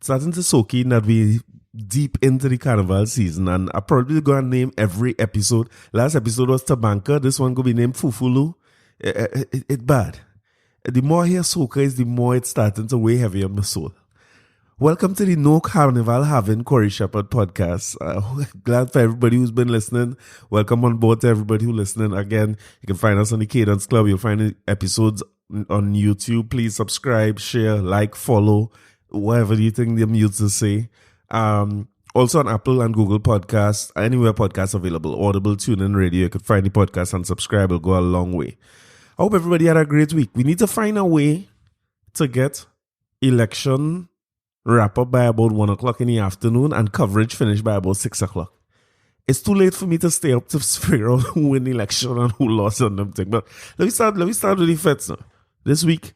starting to soak in that we deep into the carnival season, and I probably going to name every episode. Last episode was Tobago. This one going to be named Fufulu. It's bad. The more I hear soca is the more it's starting to weigh heavy on my soul. Welcome to the No Carnival Having Corey Shepherd podcast. Glad for everybody who's been listening. Welcome on board to everybody who's listening. Again, you can find us on the Cadence Club. You'll find the episodes on YouTube. Please subscribe, share, like, follow, whatever you think the mutes to say. Also on Apple and Google Podcasts, anywhere podcasts available, Audible, TuneIn Radio, you can find the podcast and subscribe. It'll go a long way. I hope everybody had a great week. We need to find a way to get election wrap up by about 1 o'clock in the afternoon and coverage finished by about 6 o'clock. It's too late for me to stay up to figure out who won the election and who lost on them thing. But let me start with the fetes now. This week,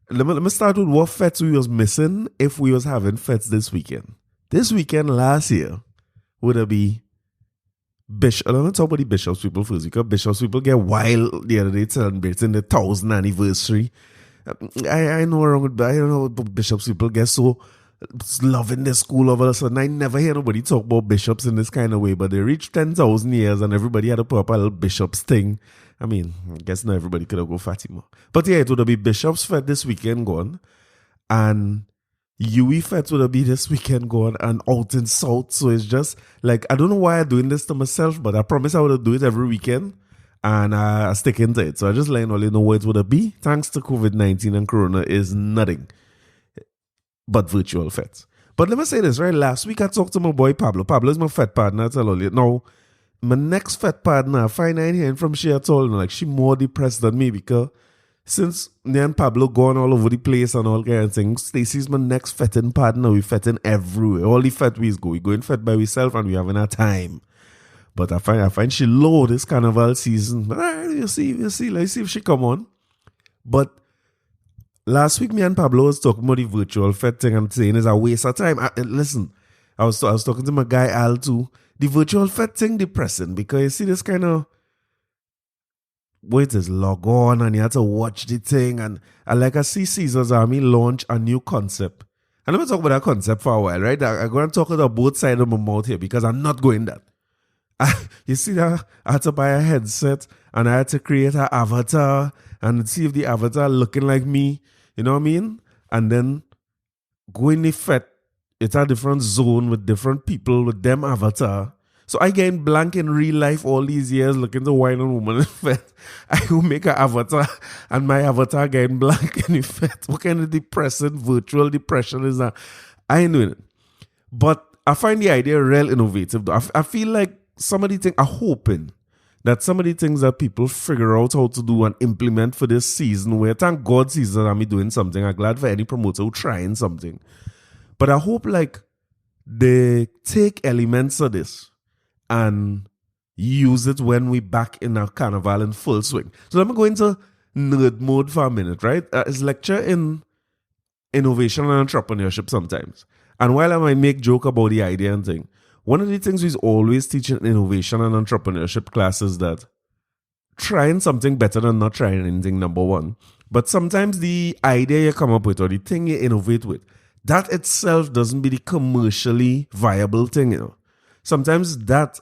let me start with what fetes we was missing if we was having fetes this weekend. This weekend last year would have been Bishop. Let me talk about the Bishops people first, because Bishops people get wild the other day celebrating the 1000th anniversary. I know wrong with, I don't know, Bishops people get so loving their school all of a sudden. I never hear nobody talk about bishops in this kind of way, but they reached 10,000 years and everybody had to put up a little bishops thing. I mean, I guess not everybody could have go Fatima. But yeah, it would have been Bishops Fete this weekend gone, and Yui Fete would have been this weekend gone, and out in South. So it's just like, I don't know why I'm doing this to myself, but I promise I would do it every weekend, and I stick into it. So I just letting all you know what it would be. Thanks to COVID-19 and Corona is nothing but virtual fetes. But let me say this, right? Last week I talked to my boy Pablo. Pablo is my fete partner, I tell all you. Now, my next fete partner, I find I ain't hearing from she at all. Like, she more depressed than me, because since me and Pablo gone all over the place and all kind of things, Stacy's my next fetting partner. We fetting everywhere. All the fete we go. We going fete by ourselves and we having a time. But I find she low this carnival season. But you see. Let's see if she come on. But last week, me and Pablo was talking about the virtual fete thing and saying it's a waste of time. Listen, I was talking to my guy Al too. The virtual fete thing depressing, because you see this kind of, wait, is log on and you have to watch the thing. And like I see Caesar's Army launch a new concept. And let me talk about that concept for a while, right? I'm going to talk about both sides of my mouth here, because I'm not going that. You see that I had to buy a headset and I had to create an avatar and see if the avatar looking like me, you know what I mean? And then go in the fete. It's a different zone with different people with them avatar. So I getting blank in real life all these years looking to wine and woman in fete. I will make an avatar and my avatar getting blank in the fete. What kind of depressing virtual depression is that? I ain't doing it. But I find the idea real innovative. I feel like some of the things, I'm hoping that some of the things that people figure out how to do and implement for this season, where thank God Caesar and me doing something. I'm glad for any promoter who trying something. But I hope like they take elements of this and use it when we back in our carnival in full swing. So let me go into nerd mode for a minute, right? It's lecture in innovation and entrepreneurship sometimes. And while I might make joke about the idea and thing, one of the things we always teach in innovation and entrepreneurship class is that trying something better than not trying anything, number one. But sometimes the idea you come up with or the thing you innovate with, that itself doesn't be the commercially viable thing, you know. Sometimes that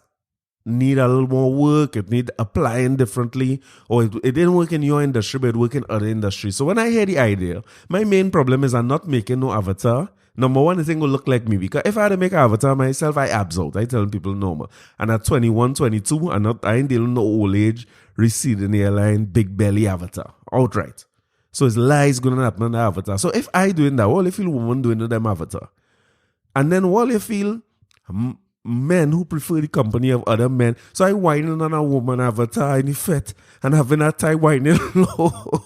need a little more work, it need applying differently, or it didn't work in your industry, but it work in other industries. So when I hear the idea, my main problem is I'm not making no avatar. Number one, the thing will look like me, because if I had to make an avatar myself, I abs out. I tell people normal. And at 21, 22, I ain't dealing no old age, receding hairline, big belly avatar. Outright. So it's lies going to happen on the avatar. So if I doing that, what if you feel woman doing them avatar? And then what if you feel men who prefer the company of other men. So I whining on a woman avatar in the fete and having a tie whining low.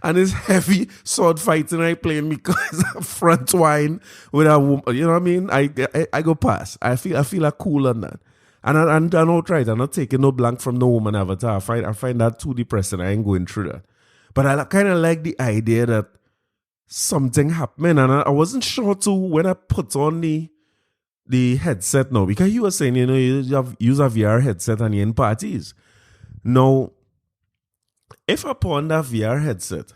And it's heavy sword fighting I playing because I'm front wine with a woman. You know what I mean? I go past. I feel a cool on that. And I'm not right. I'm not taking no blank from no woman avatar. I find that too depressing. I ain't going through that. But I kind of like the idea that something happening. And I wasn't sure too when I put on the headset now. Because you were saying, you know, you use a VR headset and you're in parties. Now, if upon that VR headset,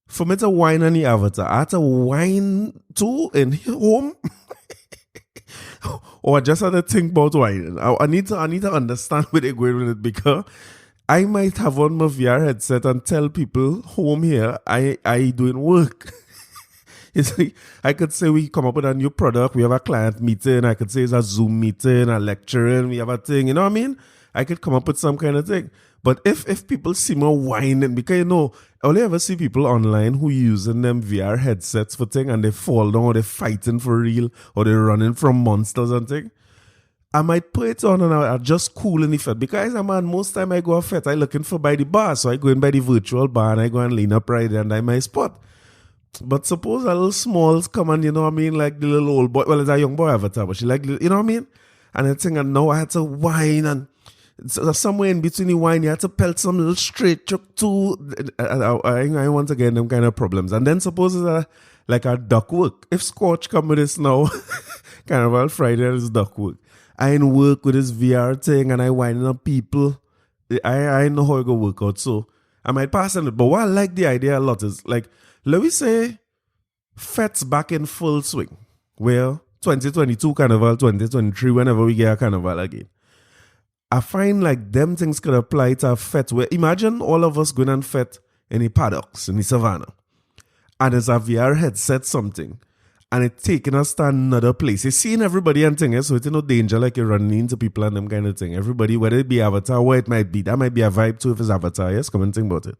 For me to whine on the avatar, I had to whine too in home. Or I just had to think about whining. I need to understand where they're going with it, because I might have on my VR headset and tell people home here I doing work. You see, I could say we come up with a new product, we have a client meeting, I could say it's a Zoom meeting, a lecturing, we have a thing, you know what I mean? I could come up with some kind of thing. But if people see me whining, because I only ever see people online who using them VR headsets for thing and they fall down or they're fighting for real or they're running from monsters and thing. I might put it on and I just cool in the fete, because most time I go a fete, I looking for by the bar, so I go in by the virtual bar and I go and lean up right there and I my spot. But suppose a little smalls come and, you know what I mean, like the little old boy, well, it's a young boy avatar, but she like, you know what I mean? And I think, and now I had to whine, and so somewhere in between the wine, you had to pelt some little straight truck too. I want to get them kind of problems. And then suppose it's like a duck work. If Scorch come with this now, Carnival Friday is duck work. I ain't work with this VR thing and I whining up people. I know how it go work out. So I might pass on it. But what I like the idea a lot is, like, let me say, fete's back in full swing. Well, 2022 Carnival, 2023, whenever we get a Carnival again. I find like them things could apply to a fete where, imagine all of us going and fete in the paddocks, in the savannah. And there's a VR headset something. And it's taking us to another place. You're seeing everybody and things, so it's no danger like you're running into people and them kind of thing. Everybody, whether it be avatar, where it might be, that might be a vibe too if it's avatar, yes? Come and think about it.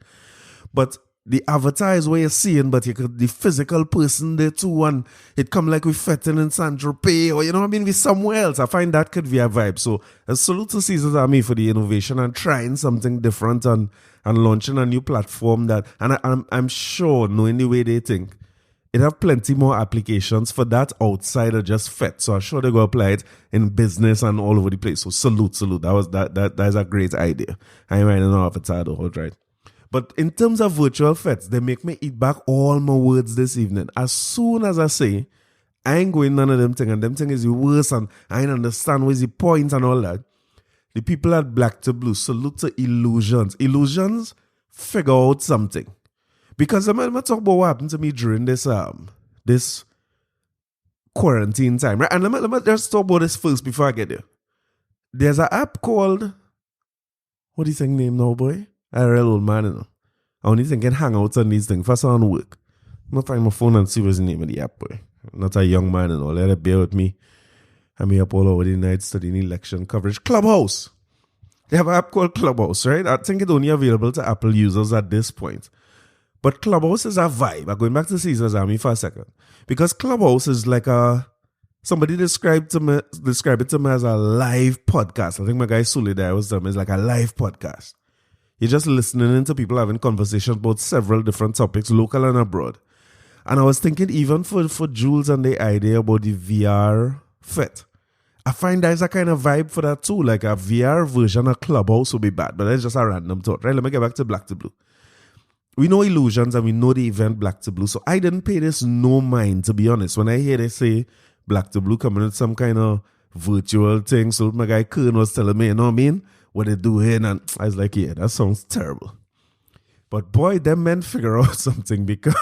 But the avatar is where you're seeing, but you could the physical person there too, and it come like we fetting in Saint-Tropez, or you know what I mean, we somewhere else. I find that could be a vibe. So a salute to Caesar's Army for the innovation and trying something different and launching a new platform that, and I'm sure, knowing the way they think, it have plenty more applications for that outside of just fete. So I'm sure they go apply it in business and all over the place. So salute. That is a great idea. I might not know avatar though, right? But in terms of virtual fetes, they make me eat back all my words this evening. As soon as I say, I ain't going none of them things, and them things is the worst, and I ain't understand where's the point and all that. The people at Black to Blue, salute to Illusions. Illusions figure out something. Because I'm talk about what happened to me during this quarantine time, right? And let me just talk about this first before I get there. There's an app called, what do you think name now, boy? I'm a real old man, you know. I only think I can hang out on these things. First on work. I'm gonna find my phone and see what's the name of the app, boy. I'm not a young man and all. Let it bear with me. I'm up all over the night studying election coverage. Clubhouse. They have an app called Clubhouse, right? I think it's only available to Apple users at this point. But Clubhouse is a vibe. I'm going back to Caesar's Army for a second. Because Clubhouse is like somebody described it to me as a live podcast. I think my guy Sule there was telling me it's like a live podcast. You're just listening into people having conversations about several different topics, local and abroad. And I was thinking even for Jules and the idea about the VR fete, I find there's a kind of vibe for that too. Like a VR version of Clubhouse would be bad, but that's just a random thought, right? Let me get back to Black to Blue. We know Illusions and we know the event Black to Blue. So I didn't pay this no mind, to be honest. When I hear they say Black to Blue coming with some kind of virtual thing, so my guy Kern was telling me, you know what I mean? What they doing, and I was like, yeah, that sounds terrible. But boy, them men figure out something, because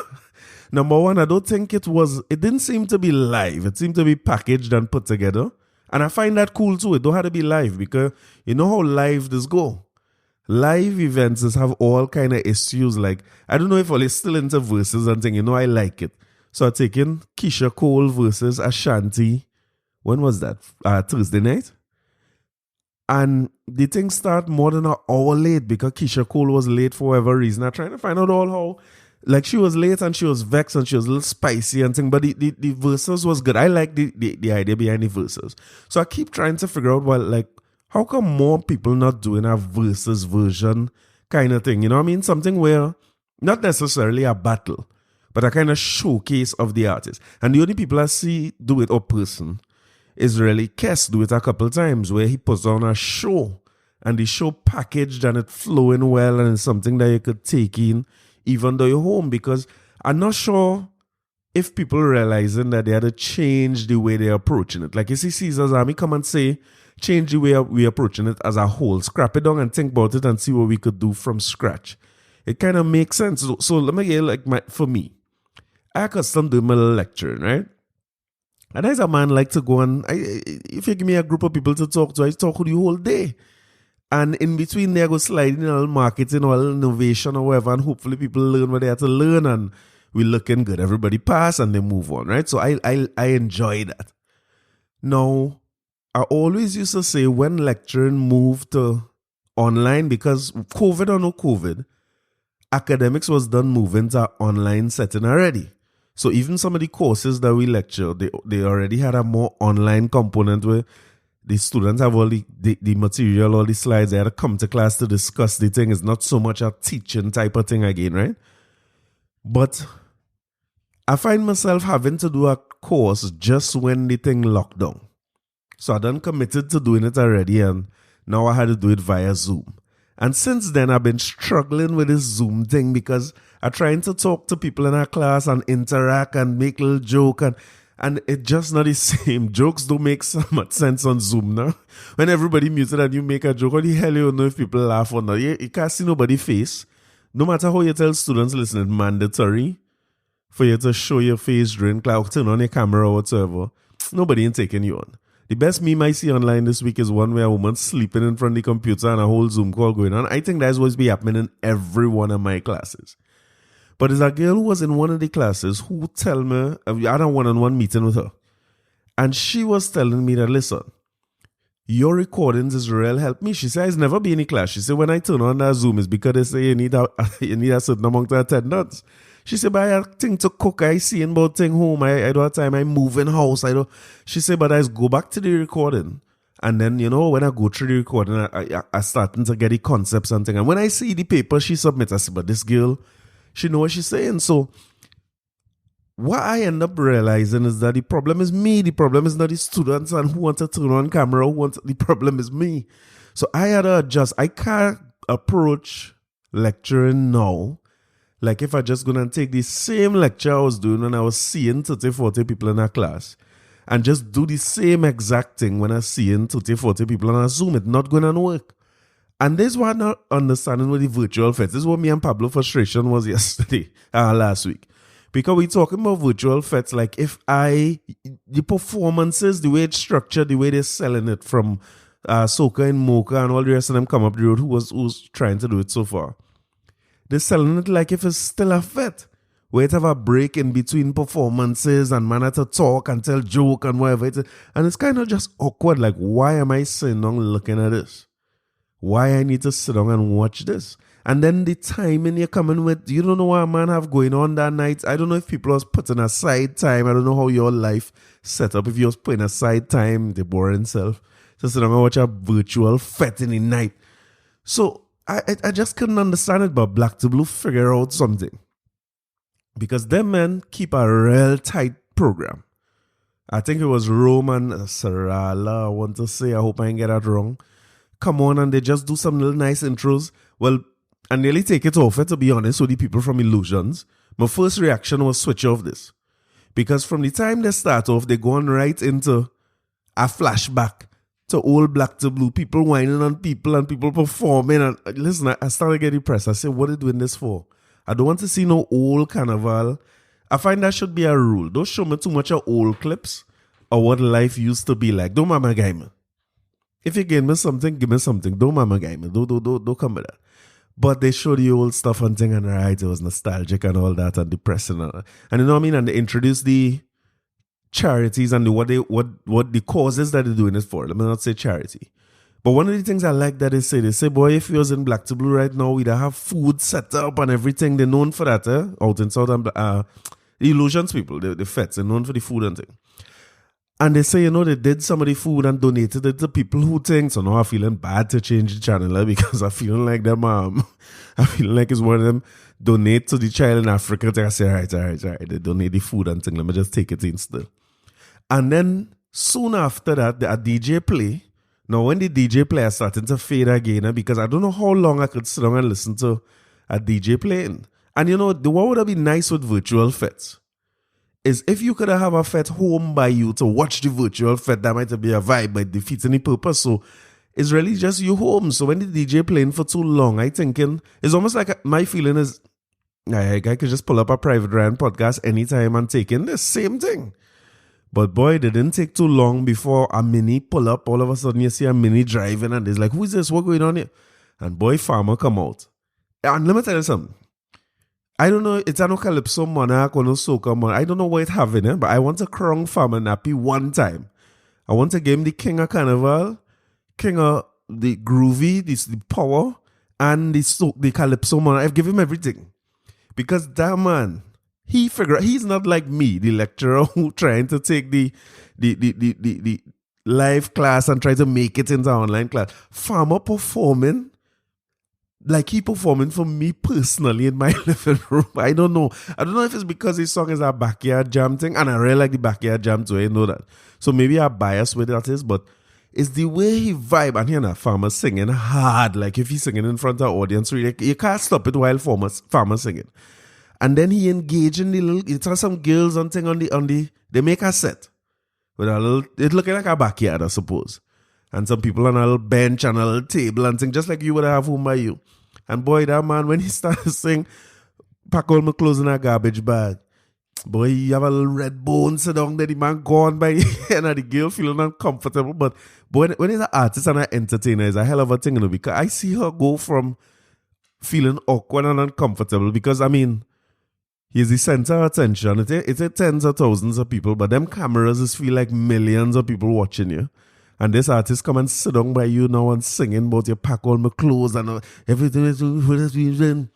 number one, I don't think it didn't seem to be live. It seemed to be packaged and put together. And I find that cool too. It don't have to be live, because you know how live this go. Live events have all kind of issues. Like, I don't know if all is still into verses and thing, I like it. So I'm taking Keisha Cole versus Ashanti. When was that? Thursday night? And the thing start more than an hour late, because Keisha Cole was late for whatever reason. I'm trying to find out all how, like, she was late and she was vexed and she was a little spicy and thing. But the verses was good. I like the idea behind the verses. So I keep trying to figure out, well, like, how come more people not doing a versus version kind of thing? You know what I mean? Something where, not necessarily a battle, but a kind of showcase of the artist. And the only people I see do it, or person, is really Kes do it a couple times, where he puts on a show, and the show packaged and it flowing well, and it's something that you could take in even though you're home. Because I'm not sure if people realizing that they had to change the way they're approaching it. Like, you see Caesar's Army come and say, change the way we're approaching it as a whole, scrap it down and think about it and see what we could do from scratch. it kind of makes sense. So let me get for me, I accustomed doing my lecturing, right? And as a man like to go and if you give me a group of people to talk to, I talk with you whole day. And in between there, I go sliding all marketing, all innovation or whatever, and hopefully people learn what they have to learn and we looking good. Everybody pass and they move on, right? So I enjoy that. Now, I always used to say when lecturing moved to online, because COVID or no COVID, academics was done moving to online setting already. So even some of the courses that we lecture, they already had a more online component where the students have all the material, all the slides. They had to come to class to discuss the thing. It's not so much a teaching type of thing again, right? But I find myself having to do a course just when the thing locked down. So I done committed to doing it already, and now I had to do it via Zoom. And since then, I've been struggling with this Zoom thing because I'm trying to talk to people in our class and interact and make little joke, and it's just not the same. Jokes don't make so much sense on Zoom now. When everybody muted and you make a joke, how the hell you know if people laugh or not? You can't see nobody's face. No matter how you tell students, listen, it's mandatory for you to show your face during class, turn on your camera or whatever. Nobody ain't taking you on. The best meme I see online this week is one where a woman sleeping in front of the computer and a whole Zoom call going on. I think that's what's be happening in every one of my classes. But there's a girl who was in one of the classes who tell me, I had a one-on-one meeting with her. And she was telling me that, listen, your recordings is real help me. She said, it's never been in class. She said, when I turn on that Zoom, it's because they say you need a certain amount of attendance. She said, but I have thing to cook. I see about thing home. I don't have time. I move in house. She said, but I go back to the recording. And then, when I go through the recording, I starting to get the concepts and things. And when I see the paper she submits, I say, but this girl, she know what she's saying. So what I end up realizing is that the problem is me. The problem is not the students and who want to turn on camera. The problem is me. So I had to adjust. I can't approach lecturing now like if I just gonna take the same lecture I was doing when I was seeing 30, 40 people in a class and just do the same exact thing when I seeing 30, 40 people on a Zoom. It's not gonna work. And this is what I'm not understanding with the virtual fete. This is what me and Pablo frustration was last week. Because we talking about virtual fetes, like the performances, the way it's structured, the way they're selling it from Soca and Mocha and all the rest of them come up the road who's trying to do it so far. They're selling it like if it's still a fete, where it have a break in between performances and man have to talk and tell joke and whatever. And it's kind of just awkward. Like, why am I sitting down looking at this? Why I need to sit down and watch this? And then the timing you're coming with, you don't know what a man have going on that night. I don't know if people was putting aside time. I don't know how your life set up. If you was putting aside time, the boring self, to sit down and watch a virtual fete in the night. So I just couldn't understand it, but Black to Blue figure out something. Because them men keep a real tight program. I think it was Roman Sarala, I want to say, I hope I didn't get that wrong. Come on, and they just do some little nice intros. Well, I nearly take it off it, to be honest, with the people from Illusions. My first reaction was switch off this. Because from the time they start off, they go on right into a flashback to old Black to Blue, people whining on people and people performing. And listen, I started getting depressed. I said, what are you doing this for? I don't want to see no old carnival. I find that should be a rule. Don't show me too much of old clips or what life used to be like. Don't mama guy me. If you give me something, give me something. Don't mama guy me. Don't come with that. But they show the old stuff and thing, and right, it was nostalgic and all that and depressing. And you know what I mean? And they introduce the charities and what the causes that they're doing it for. Let me not say charity. But one of the things I like that they say, boy, if you was in Black to Blue right now, we'd have food set up and everything. They're known for that, out in South the Illusions people, the fetes, they're known for the food and thing. And they say, they did some of the food and donated it to people who think. So now I'm feeling bad to change the channel because I'm feeling like them, I feel like it's one of them donate to the child in Africa. I say, all right. They donate the food and thing. Let me just take it in still. And then soon after that, a DJ play. Now, when the DJ play is starting to fade again, because I don't know how long I could sit down and listen to a DJ playing. And what would have been nice with virtual fetes is if you could have a fete home by you to watch the virtual fete, that might be a vibe, but defeating the purpose. So it's really just you home. So when the DJ playing for too long, I thinking, it's almost like my feeling is, I could just pull up a Private Ryan podcast anytime and take in the same thing. But boy, it didn't take too long before a mini pull up. All of a sudden, you see a mini driving and it's like, who is this? What going on here? And boy, Farmer come out. And let me tell you something. I don't know, it's a no Calypso Monarch or no Soca Monarch. I don't know what it's having, but I want to crown Farmer Nappy one time. I want to give him the King of Carnival, King of the Groovy, the Power, and the Calypso Monarch. I've given him everything. Because that man, he's not like me, the lecturer who trying to take the live class and try to make it into online class. Farmer performing like he performing for me personally in my living room. I don't know if it's because his song is a backyard jam thing, and I really like the backyard jam too. I know that. So maybe I'm biased with that is, but it's the way he vibe. And here Farmer singing hard. Like if he's singing in front of the audience, really, you can't stop it while Farmer singing. And then he engage in the little, it has some girls on thing on the, they make a set with a little, it looking like a backyard, I suppose. And some people on a little bench and a little table and thing, just like you would have home by you. And boy, that man, when he started to sing, pack all my clothes in a garbage bag. Boy, you have a little red bone sit down there, the man gone by and the girl feeling uncomfortable. But boy, when he's an artist and an entertainer, it's a hell of a thing, because I see her go from feeling awkward and uncomfortable because, I mean, he's the center of attention. It's a tens of thousands of people, but them cameras just feel like millions of people watching you. And this artist come and sit down by you now and singing about you pack all my clothes and everything is for this reason.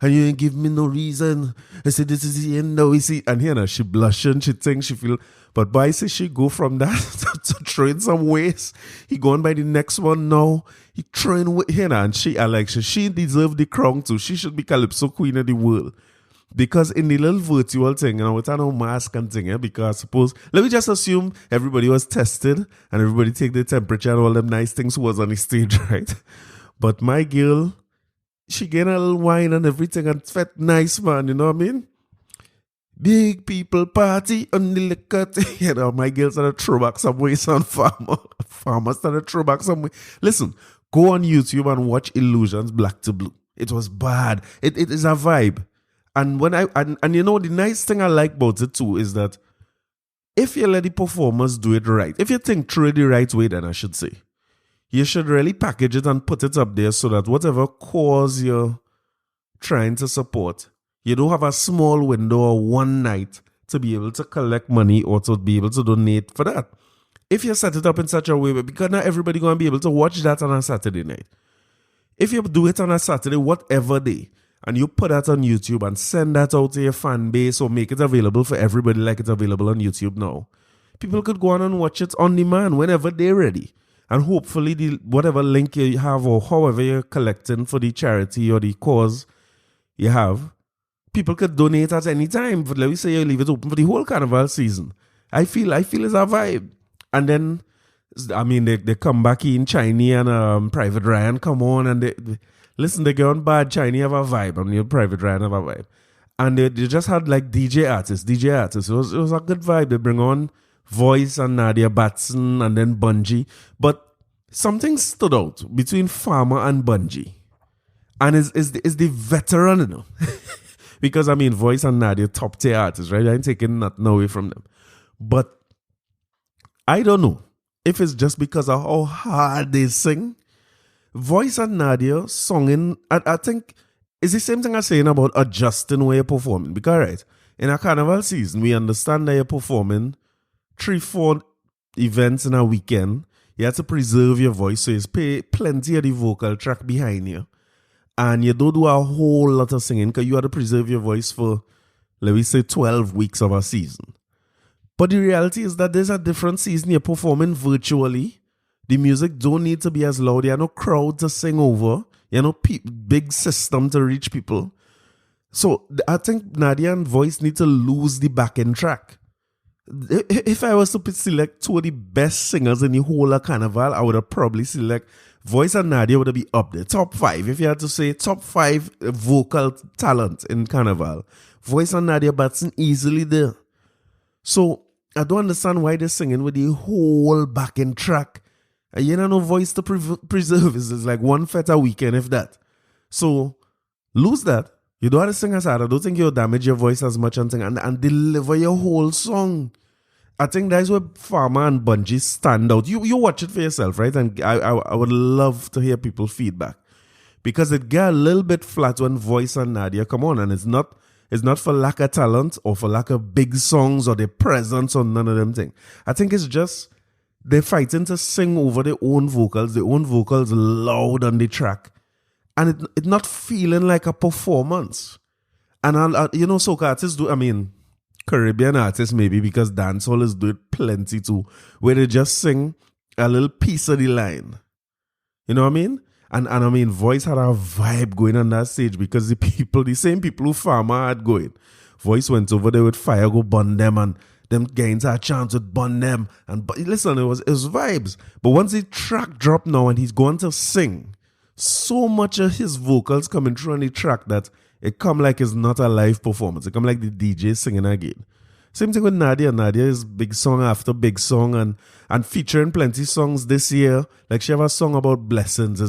And you ain't give me no reason. I said, this is the end now. You see, and here now, she blushing, she thinks, she feel. But boy, I say she go from that to throwing some ways. He going by the next one now. He throwing here now, and she deserve the crown too. She should be Calypso Queen of the world. Because in the little virtual thing, without no mask and thing, because suppose, let me just assume everybody was tested and everybody take the temperature and all them nice things who was on the stage, right? But my girl, she get a little wine and everything and felt nice, man, you know what I mean? Big people party on the liquor. My girls are a throwback some way, son. Farmers are a throwback some way. Listen, go on YouTube and watch Illusions Black to Blue. It was bad. It is a vibe. And when and you know, the nice thing I like about it too is that if you let the performers do it right, if you think through it the right way, then I should say, you should really package it and put it up there so that whatever cause you're trying to support, you don't have a small window or one night to be able to collect money or to be able to donate for that. If you set it up in such a way, because not everybody going to be able to watch that on a Saturday night. If you do it on a Saturday, whatever day, and you put that on YouTube and send that out to your fan base or make it available for everybody like it's available on YouTube now, people could go on and watch it on demand whenever they're ready. And hopefully whatever link you have or however you're collecting for the charity or the cause you have, people could donate at any time. But let me say you leave it open for the whole carnival season. I feel it's a vibe. And then, I mean, they come back in Chinese and Private Ryan come on and they listen, they go on bad Chinese have a vibe and your Private Ryan have a vibe. And they just had like DJ artists. It was a good vibe. They bring on Voice and Nadia Batson and then Bungie. But something stood out between Farmer and Bungie. And is the veteran, you know. Because, I mean, Voice and Nadia, top tier artists, right? I ain't taking nothing away from them. But I don't know if it's just because of how hard they sing. Voice and Nadia singing, I think, it's the same thing I'm saying about adjusting where you're performing. Because, right, in a carnival season, we understand that you're performing 3-4 events in a weekend. You have to preserve your voice, so you pay plenty of the vocal track behind you. And you don't do a whole lot of singing because you have to preserve your voice for, let me say, 12 weeks of a season. But the reality is that there's a different season. You're performing virtually. The music don't need to be as loud. You have no crowd to sing over. You have no big system to reach people. So I think Nadia and Voice need to lose the back-end track. If I was to select two of the best singers in the whole of Carnival, I would have probably select Voice and Nadia would be up there. Top 5. If you had to say top 5 vocal talent in Carnival, Voice and Nadia Batson easily there. So I don't understand why they're singing with the whole backing track You know, no voice to preserve. It's like one fete a weekend, if that. So lose that. You don't have to sing as hard. I don't think you'll damage your voice as much and deliver your whole song. I think that's where Farmer and Bungie stand out. You watch it for yourself, right? And I would love to hear people's feedback. Because it got a little bit flat when Voice and Nadia come on. And it's not for lack of talent or for lack of big songs or their presence or none of them things. I think it's just they're fighting to sing over their own vocals loud on the track. And it not feeling like a performance. And soca artists do, Caribbean artists maybe, because dancehall is doing plenty too, where they just sing a little piece of the line. You know what I mean? And Voice had a vibe going on that stage because the same people who Farmer had going. Voice went over there with fire, go burn them, and them gains had a chance with burn them. Listen, it was vibes. But once the track dropped now and he's going to sing, so much of his vocals coming through on the track that it come like it's not a live performance. It come like the DJ singing again. Same thing with Nadia. Nadia is big song after big song and featuring plenty songs this year. Like she have a song about blessings.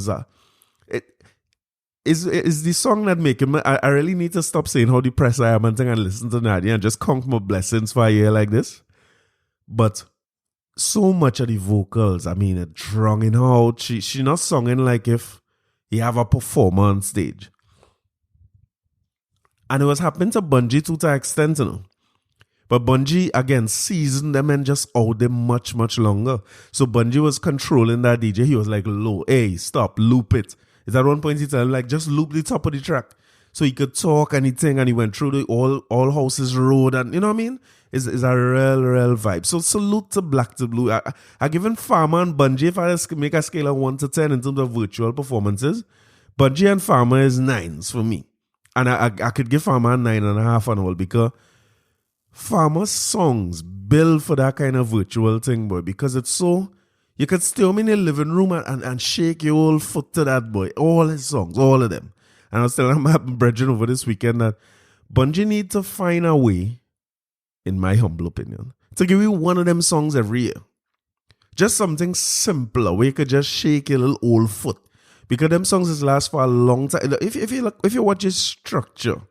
Is the song that making me, I really need to stop saying how depressed I am and listen to Nadia and just count my blessings for a year like this. But so much of the vocals, it drowning out. She not singing like if he have a performer on stage. And it was happening to Bungie to an extent, But Bungie, again, seasoned them and just owed them much, much longer. So Bungie was controlling that DJ. He was like, low, hey, stop, loop it. It's at one point he told him, like, just loop the top of the track. So he could talk anything, and he went through the all houses road, and you know what I mean? It's a real vibe. So salute to Black to Blue. I given Farmer and Bungie, if I make a scale of 1 to 10 in terms of virtual performances, Bungie and Farmer is 9s for me. And I could give Farmer a 9.5 and all, because Farmer's songs build for that kind of virtual thing, boy, because it's so, you could stay home in your living room and shake your whole foot to that, boy. All his songs, all of them. And I was telling my brethren over this weekend that Bungie need to find a way, in my humble opinion, to give you one of them songs every year. Just something simpler where you could just shake your little old foot. Because them songs is last for a long time. If you watch his structure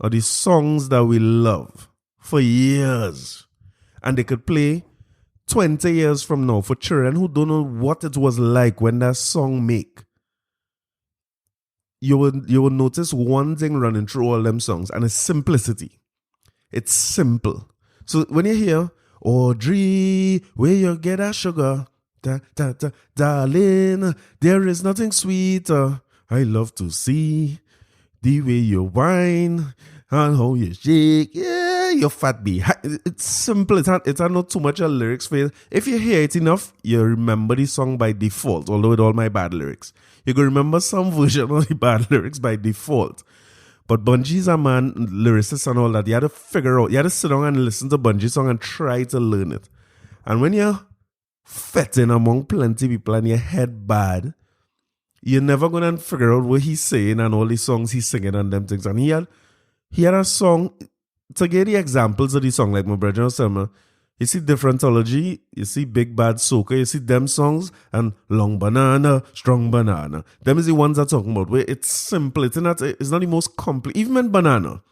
or the songs that we love for years, and they could play 20 years from now for children who don't know what it was like when that song make, you will notice one thing running through all them songs, and it's simplicity. It's simple. So when you hear Audrey, where you get that sugar, darling, there is nothing sweeter. I love to see the way you whine and how you shake. Yeah, your fat behind. It's simple. It's not too much of lyrics for you. If you hear it enough, you remember the song by default, although with all my bad lyrics. You can remember some version of the bad lyrics by default. But Bungie's a man, lyricist and all that. You had to figure out, you had to sit down and listen to Bungie's song and try to learn it. And when you're fetting among plenty people and your head bad, you're never going to figure out what he's saying and all the songs he's singing and them things. And he had a song, to get the examples of the song, like my brother was saying, you see Differentology, you see Big Bad Soca, you see them songs, and Long Banana, Strong Banana. Them is the ones I'm talking about, where it's simple, it's not the most complex. Even in Banana,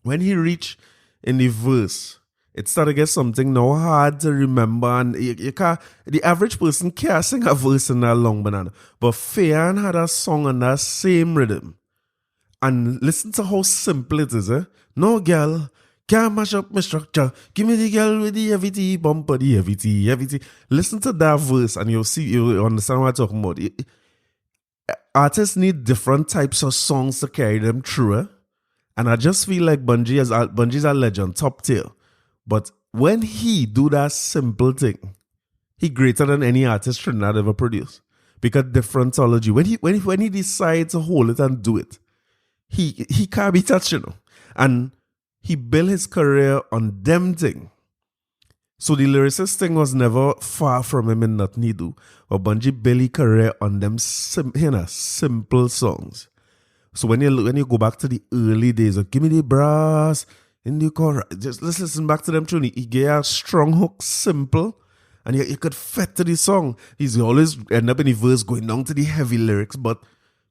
when he reached in the verse, it started to get something now hard to remember, and you can't, the average person can't sing a verse in that Long Banana. But Fayan had a song on that same rhythm. And listen to how simple it is, No girl can't mash up my structure. Give me the girl with the heavy T, bumper the heavy T. Listen to that verse and you'll understand what I'm talking about. Artists need different types of songs to carry them through. And I just feel like Bungie's a legend, top tier. But when he do that simple thing, he greater than any artist Trinidad ever produced. Because Differentology, when he decides to hold it and do it, he can't be touched, And he built his career on them thing. So the lyricist thing was never far from him in nothing he do. But Bungie built his career on them simple songs. So when you go back to the early days of Give Me the Brass in the chorus, just let's listen back to them tune. He gave a strong hook, simple, And you could fit to the song. He's always end up in the verse going down to the heavy lyrics, but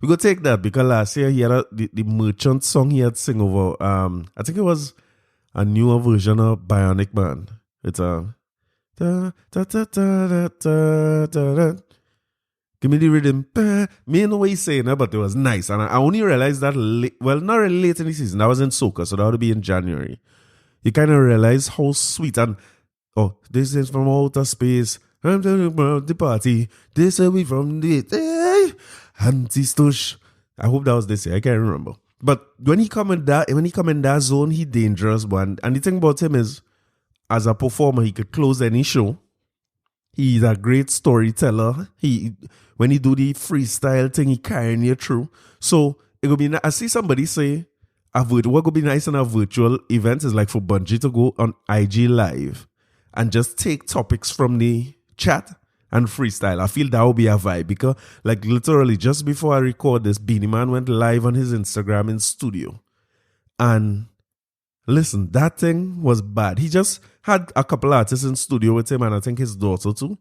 we go take that because last year he had the Merchant song he had sing over. I think it was a newer version of Bionic Man. It's a da, da, da, da, da, da, da. Give me the rhythm. Me know what he's saying, but it was nice. And I only realized that not really late in the season. That was in Soca, so that would be in January. You kind of realize how sweet and this is from outer space. I'm talking about the party. This away from the anti-stush. I hope that was this year. I can't remember. But when he come in that zone, he dangerous one. And the thing about him is, as a performer, he could close any show. He's a great storyteller. When he do the freestyle thing, he carrying you through. So it would be. I see somebody say, what would be nice in a virtual event is like for Bungie to go on IG Live and just take topics from the chat and freestyle. I feel that would be a vibe because, like, literally just before I record this, Beanie Man went live on his Instagram in studio. And listen, that thing was bad. He just had a couple artists in studio with him and I think his daughter too.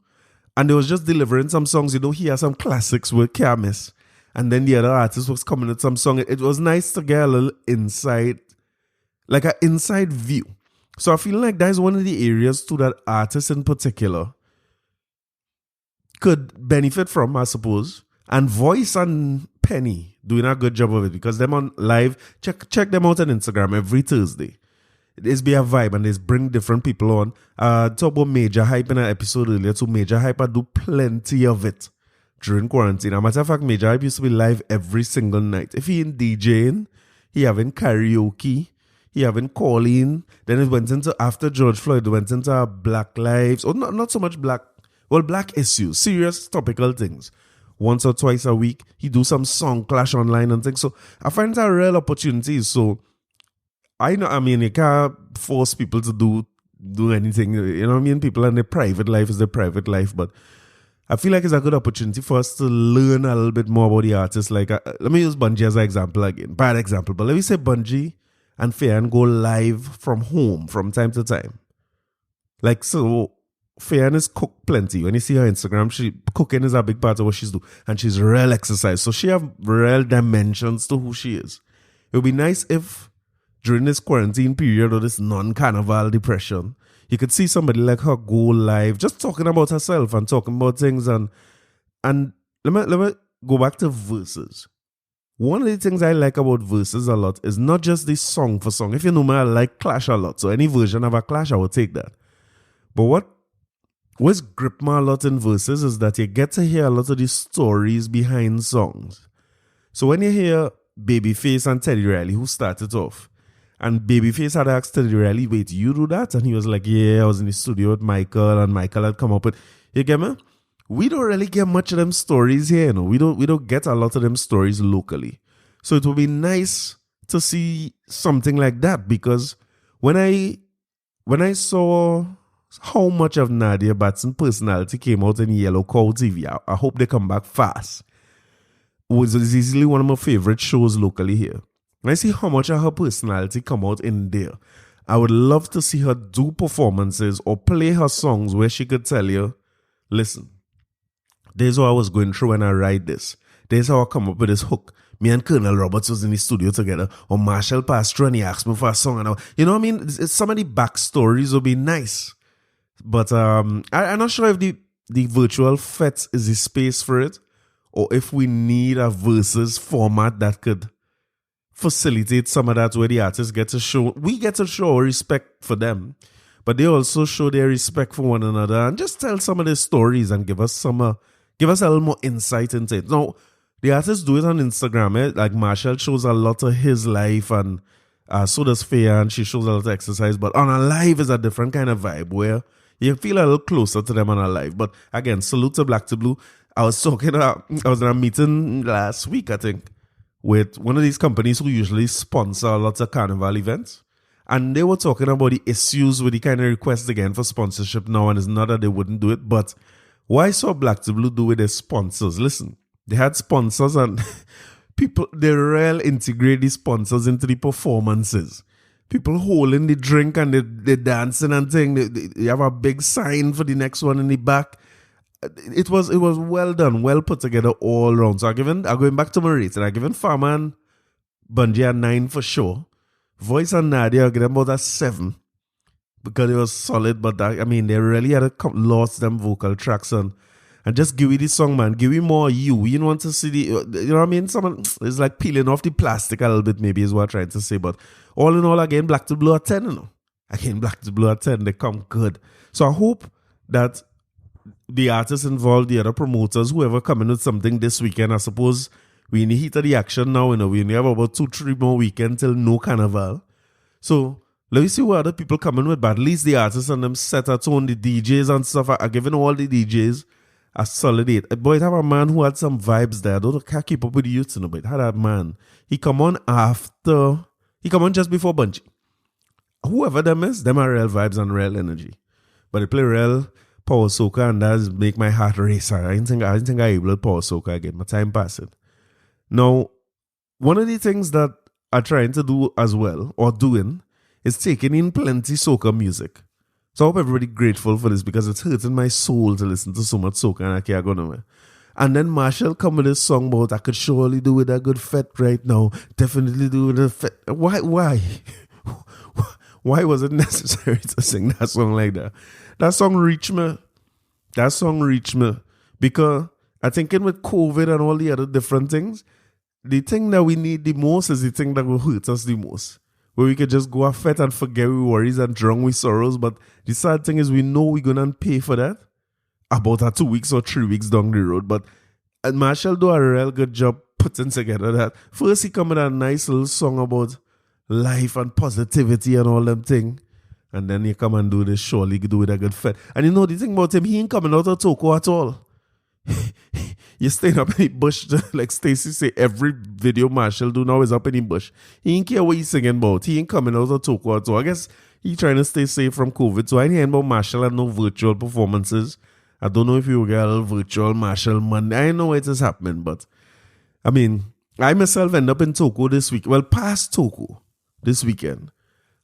And they was just delivering some songs. He has some classics with can't miss. And then the other artist was coming with some song. It was nice to get a little inside, like an inside view. So I feel like that's one of the areas too that artists in particular could benefit from, I suppose. And Voice and Penny doing a good job of it because them on live, check them out on Instagram every Thursday. It's be a vibe and they bring different people on. Talk about Major Hype in an episode earlier too. Major Hype, I do plenty of it during quarantine. As a matter of fact, Major Hype used to be live every single night. If he in DJing, he having karaoke, he having calling. Then it went into, after George Floyd, it went into Black Lives, or not so much Black issues, serious topical things. Once or twice a week, he do some song clash online and things. So I find that real opportunities. So you can't force people to do anything. You know what I mean? People and their private life is their private life, but I feel like it's a good opportunity for us to learn a little bit more about the artists. Like, let me use Bungie as an example again. Bad example, but let me say Bungie and Fayan go live from home from time to time. Like, so Fayan is cook plenty. When you see her Instagram, cooking is a big part of what she's doing. And she's real exercise. So she have real dimensions to who she is. It would be nice if during this quarantine period or this non-carnival depression, you could see somebody like her go live, just talking about herself and talking about things. And let me go back to verses. One of the things I like about verses a lot is not just the song for song. If you know me, I like Clash a lot. So any version of a Clash, I will take that. But what's grip me a lot in verses is that you get to hear a lot of the stories behind songs. So when you hear Babyface and Teddy Riley, who started off, and Babyface had asked Teddy Riley, wait, you do that? And he was like, yeah, I was in the studio with Michael, and Michael had come up with, you get me? We don't really get much of them stories here, you know. We don't get a lot of them stories locally. So it would be nice to see something like that because when I saw how much of Nadia Batson personality came out in Yellow Cow TV, I hope they come back fast. It's easily one of my favorite shows locally here. When I see how much of her personality come out in there, I would love to see her do performances or play her songs where she could tell you, listen, this is what I was going through when I write this. This is how I come up with this hook. Me and Colonel Roberts was in the studio together, or Marshall passed through and he asked me for a song. And you know what I mean? Some of the backstories would be nice. But I'm not sure if the virtual fete is the space for it, or if we need a versus format that could facilitate some of that where the artists get to show, we get to show respect for them, but they also show their respect for one another and just tell some of their stories and give us a little more insight into it. Now, the artists do it on Instagram, like Marshall shows a lot of his life and so does Faye, and she shows a lot of exercise, but on a live is a different kind of vibe where you feel a little closer to them on a live. But again, salute to Black to Blue. I was in a meeting last week, I think, with one of these companies who usually sponsor lots of carnival events. And they were talking about the issues with the kind of requests again for sponsorship now. And it's not that they wouldn't do it, but why saw Black to Blue do with their sponsors? Listen, they had sponsors and people, they really integrate these sponsors into the performances. people holding the drink and they dancing and thing. They have a big sign for the next one in the back. It was well done, well put together all around. So I'm going back to my rating. I'm giving Farmer and Bungie a 9 for sure. Voice and Nadia, I give them about a 7 because it was solid. But they really had lost them vocal tracks and just give me the song, man. Give me more you. You don't want to see you know what I mean? Someone is like peeling off the plastic a little bit, maybe is what I'm trying to say. But all in all, again, Black to Blue at 10, you know. Again, Black to Blue at 10, they come good. So I hope that the artists involved, the other promoters, whoever coming with something this weekend, I suppose we in the heat of the action now, you know, we only have about 2-3 more weekends till no carnival. So let me see what other people coming with, but at least the artists and them set a tone, the DJs and stuff are giving all the DJs a solid 8. Boy, it have a man who had some vibes there. I can't keep up with the youths, you know, but it had a man. He come on just before Bungie. Whoever them is, them are real vibes and real energy. But they play real power soca and that make my heart race. I didn't think I able to power soca again. My time passing. Now, one of the things that I'm trying to do as well, or doing, is taking in plenty soca music. So I hope everybody grateful for this because it's hurting my soul to listen to so much soca and I can't go nowhere. And then Marshall come with this song about I could surely do with a good fete right now. Definitely do with a fete. Why? Why was it necessary to sing that song like that? That song reached me. Because I think with COVID and all the other different things, the thing that we need the most is the thing that will hurt us the most. Where we could just go a fete and forget we worries and drown with sorrows. But the sad thing is we know we're going to pay for that about 2 weeks or 3 weeks down the road. But Marshall do a real good job putting together that. First he come with a nice little song about life and positivity and all them thing. And then he come and do this surely do with a good fete. And you know the thing about him, he ain't coming out of Toco at all. You staying up in the bush, like Stacey say, every video Marshall do now is up in the bush. He ain't care what he's singing about. He ain't coming out of Toco at all. I guess he trying to stay safe from COVID. So I ain't hearing about Marshall and no virtual performances. I don't know if you will get a little virtual Marshall Monday. I know it is happening, but I myself end up in Toco this week. Well, past Toco this weekend.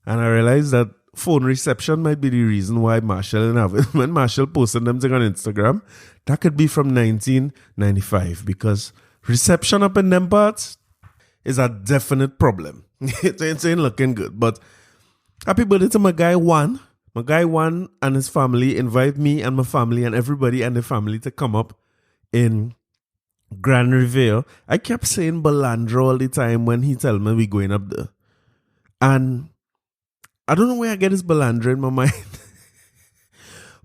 And I realized that phone reception might be the reason why Marshall didn't have it. When Marshall posted them thing on Instagram, that could be from 1995 because reception up in them parts is a definite problem. It ain't looking good. But happy birthday to my guy Juan. My guy Juan and his family invite me and my family and everybody and the family to come up in Grand Riviere. I kept saying Balandra all the time when he tell me we going up there. And I don't know where I get this Balandra in my mind.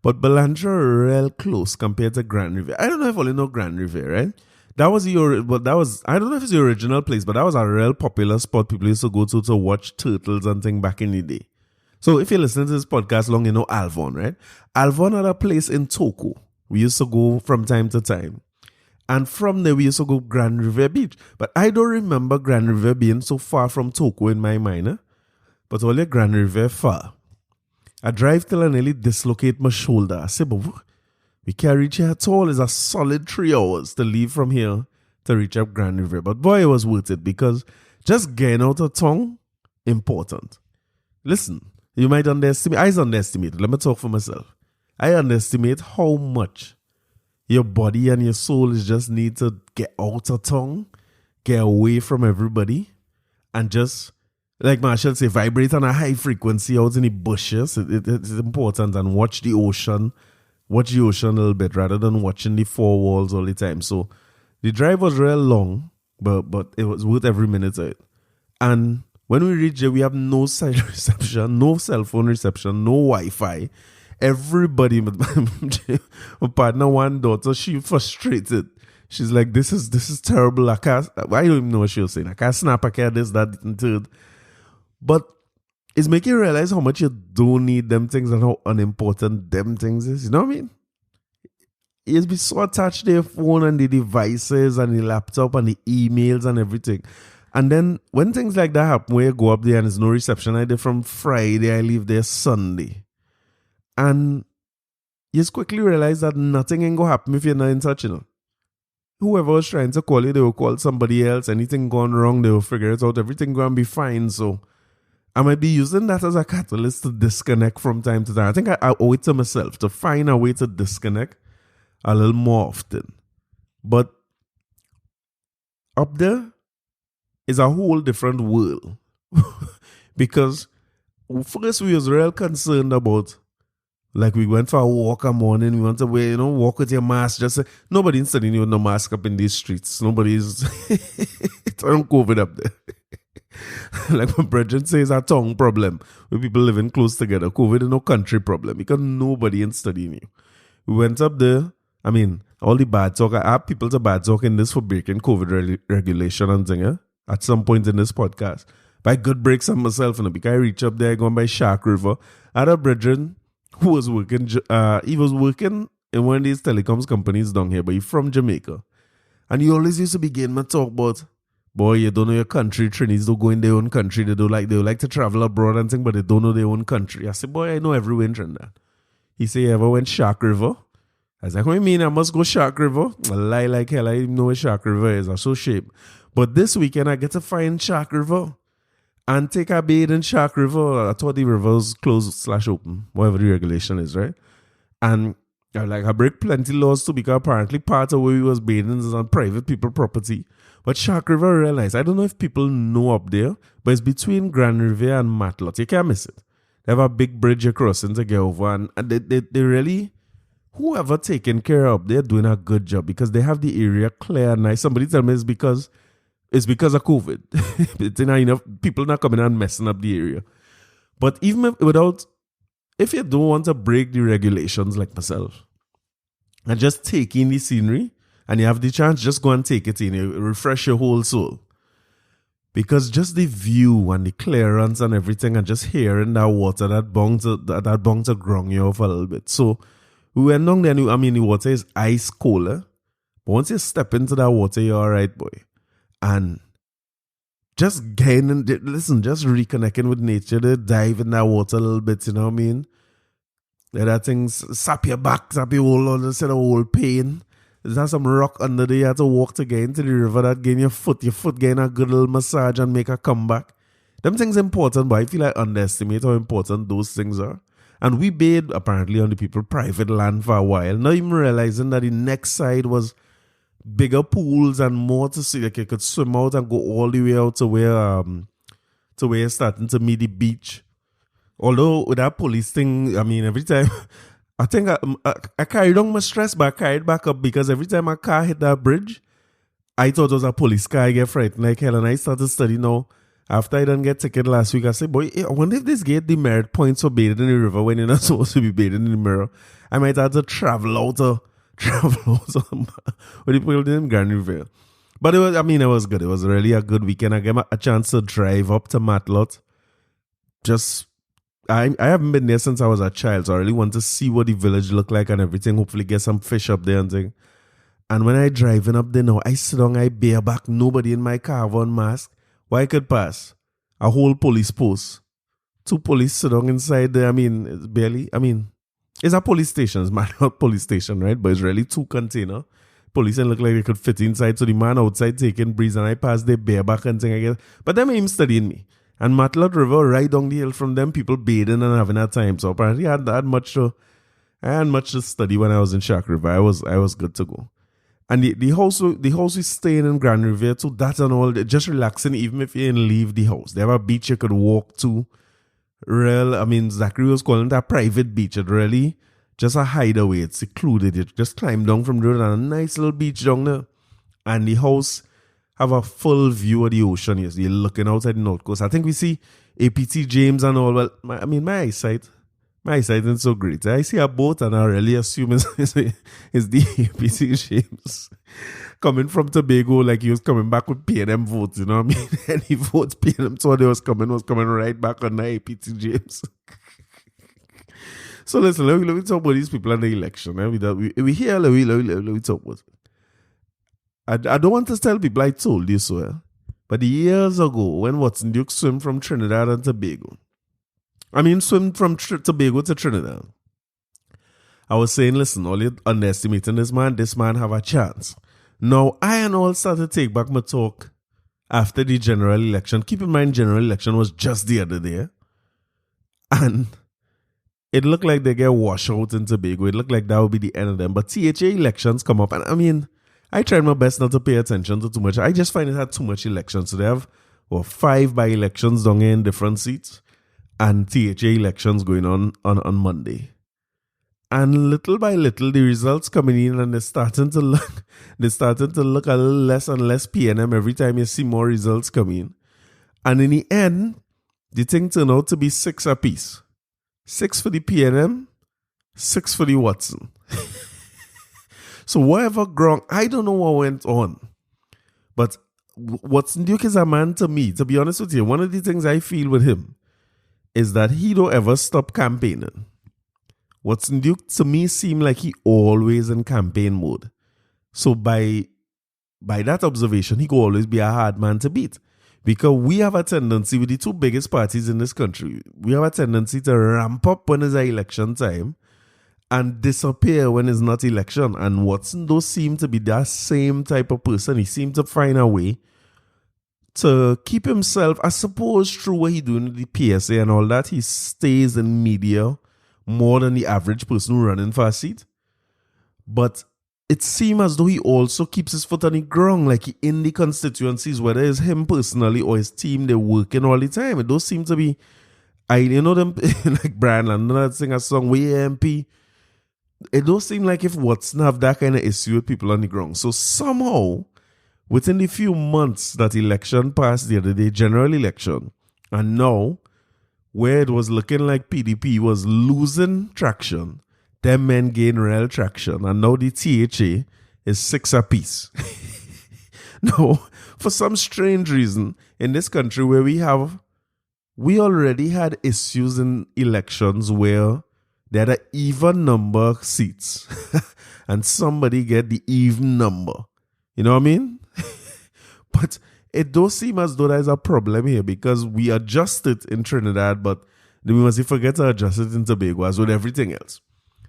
But Balandra are real close compared to Grand Riviere. I don't know if only know Grand Riviere, right? I don't know if it's the original place, but that was a real popular spot people used to go to watch turtles and things back in the day. So if you're listening to this podcast long, you know Alvon, right? Alvon had a place in Toco. We used to go from time to time. And from there, we used to go Grand Riviere Beach. But I don't remember Grand Riviere being so far from Toco in my mind. But only Grand Riviere far. I drive till I nearly dislocate my shoulder. I say, but we can't reach here at all. It's a solid 3 hours to leave from here to reach up Grand Riviere. But boy, it was worth it because just getting out of town, important. Listen, you might underestimate. I underestimate. Let me talk for myself. I underestimate how much your body and your soul is just need to get out of town, get away from everybody, and just, like Marshall say, vibrate on a high frequency out in the bushes. It's important, and watch the ocean a little bit rather than watching the four walls all the time. So the drive was real long, but it was worth every minute of it. And when we reach there, we have no cell reception, no cell phone reception, no Wi-Fi. Everybody, my partner, one daughter, she frustrated. She's like, this is terrible. I don't even know what she was saying. I can't snap, I can't this, that, and third. But it's making you realize how much you don't need them things and how unimportant them things is. You know what I mean? You'll be so attached to your phone and the devices and the laptop and the emails and everything. And then when things like that happen, where you go up there and there's no reception, I did from Friday, I leave there Sunday. And you just quickly realize that nothing ain't going to happen if you're not in touch, you know. Whoever was trying to call you, they will call somebody else. Anything gone wrong, they will figure it out. Everything going to be fine. So, I might be using that as a catalyst to disconnect from time to time. I think I owe it to myself to find a way to disconnect a little more often. But up there is a whole different world. Because first we was real concerned about, like, we went for a walk a morning, we went away, walk with your mask. Just nobody studying you with no mask up in these streets. Nobody's turn COVID up there. Like my brethren says, a tongue problem with people living close together. COVID is no country problem because nobody in studying you. We went up there. I mean, all the bad talk. I have people to bad talk in this for breaking COVID regulation and thing, at some point in this podcast. But I good breaks on myself, because I reach up there, going by Shark River. I had a brethren who was working, he was working in one of these telecoms companies down here, but he's from Jamaica. And he always used to begin to talk about, boy, you don't know your country. Trinis don't go in their own country. They like to travel abroad and things, but they don't know their own country. I said, boy, I know everywhere in Trinidad. He said, you ever went Shark River? I was like, what do you mean I must go Shark River? I lie like hell. I didn't know where Shark River is. I'm so shaped. But this weekend, I get to find Shark River and take a bathe in Shark River. I thought the river was closed/open, whatever the regulation is, right? And I break plenty laws too, because apparently part of where we was bathing is on private people property. But Shark River, real nice. I don't know if people know up there, but it's between Grand Riviere and Matlot. You can't miss it. They have a big bridge you're crossing to get over, and they really, whoever taking care of, they're doing a good job because they have the area clear and nice. Somebody tell me it's because of COVID. It's enough people not coming and messing up the area. But even if you don't want to break the regulations like myself, and just take in the scenery, and you have the chance, just go and take it in. You refresh your whole soul. Because just the view and the clearance and everything, and just hearing that water, that bound to ground you off a little bit. So we went down there, the water is ice cold. But once you step into that water, you're all right, boy. And just just reconnecting with nature, to dive in that water a little bit, you know what I mean? That things sap your back, sap your whole pain. There's some rock under there. You have to walk to get into the river. That gain your foot getting a good little massage and make a comeback. Them things important, but I feel like underestimate how important those things are. And we bathed apparently on the people private land for a while. Not even realizing that the next side was bigger pools and more to see. Like you could swim out and go all the way out to where you're starting to meet the beach. Although with that police thing, every time I think I carried on my stress, but I carried back up because every time my car hit that bridge, I thought it was a police car. I get frightened like hell, and I started studying now. After I didn't get ticket last week, I said, boy, I wonder if this get demerit points for bathing in the river when you're not supposed to be bathing in the mirror. I might have to travel out with the people in Grand Riviere. But it was good. It was really a good weekend. I got a chance to drive up to Matlot. I haven't been there since I was a child, so I really want to see what the village look like and everything. Hopefully get some fish up there and thing. And when I driving up there now, I sit down, I bareback, nobody in my car have on mask. Why I could pass? A whole police post. 2 police sit down inside there. It's barely, it's a police station. It's not police station, right? But it's really 2 container. Police and look like they could fit inside. So the man outside taking breeze and I pass their bareback and thing, I guess. But them ain't studying me. And Matlot River, right down the hill from them, people bathing and having a time. So apparently I had much to study when I was in Shark River. I was good to go. And the house we staying in Grand Riviere too, that and all, just relaxing even if you didn't leave the house. They have a beach you could walk to. Zachary was calling it a private beach. It really just a hideaway. It's secluded. You just climb down from the road and a nice little beach down there. And the house have a full view of the ocean. Yes, you're looking outside the North Coast. I think we see APT James and all. Well, my eyesight isn't so great. I see a boat and I really assume it's the APT James coming from Tobago, like he was coming back with PNM votes, you know what I mean? And he votes PNM, so they was coming right back on the APT James. So listen, let me talk about these people and the election. We hear, let me talk about it. I don't want to tell people I told you so, but years ago, when Watson Duke swim from Trinidad and Tobago, swim from Tobago to Trinidad, I was saying, listen, all you underestimating this man have a chance. Now, I and all started to take back my talk after the general election. Keep in mind, general election was just the other day. And it looked like they get washed out in Tobago. It looked like that would be the end of them. But THA elections come up. And I mean, I tried my best not to pay attention to too much. I just find it had too much elections. So they have 5 by-elections down here in different seats. And THA elections going on Monday. And little by little, the results coming in and they're starting to look a little less and less PNM every time you see more results coming in. And in the end, the thing turned out to be 6 apiece. 6 for the PNM, 6 for the Watson. So whatever grong, I don't know what went on. But Watson Duke is a man to me. To be honest with you, one of the things I feel with him is that he don't ever stop campaigning. Watson Duke to me seemed like he always in campaign mode. So by that observation, he could always be a hard man to beat. Because we have a tendency with the 2 biggest parties in this country, we have a tendency to ramp up when it's election time and disappear when it's not election. And Watson does seem to be that same type of person. He seemed to find a way to keep himself, I suppose, through what he doing with the PSA and all that. He stays in media more than the average person who running for a seat. But it seems as though he also keeps his foot on the ground, like he in the constituencies, whether it's him personally or his team, they're working all the time. It does seem to be, them like Brian Landon sing a song, We MP. It does seem like if Watson have that kind of issue with people on the ground. So somehow, within the few months that election passed the other day, general election, and now, where it was looking like PDP was losing traction, them men gain real traction, and now the THA is 6 apiece. Now, for some strange reason, in this country where we already had issues in elections where they had an even number of seats, and somebody get the even number. You know what I mean? But it does seem as though there's a problem here because we adjust it in Trinidad, but we must forget to adjust it in Tobago as with everything else.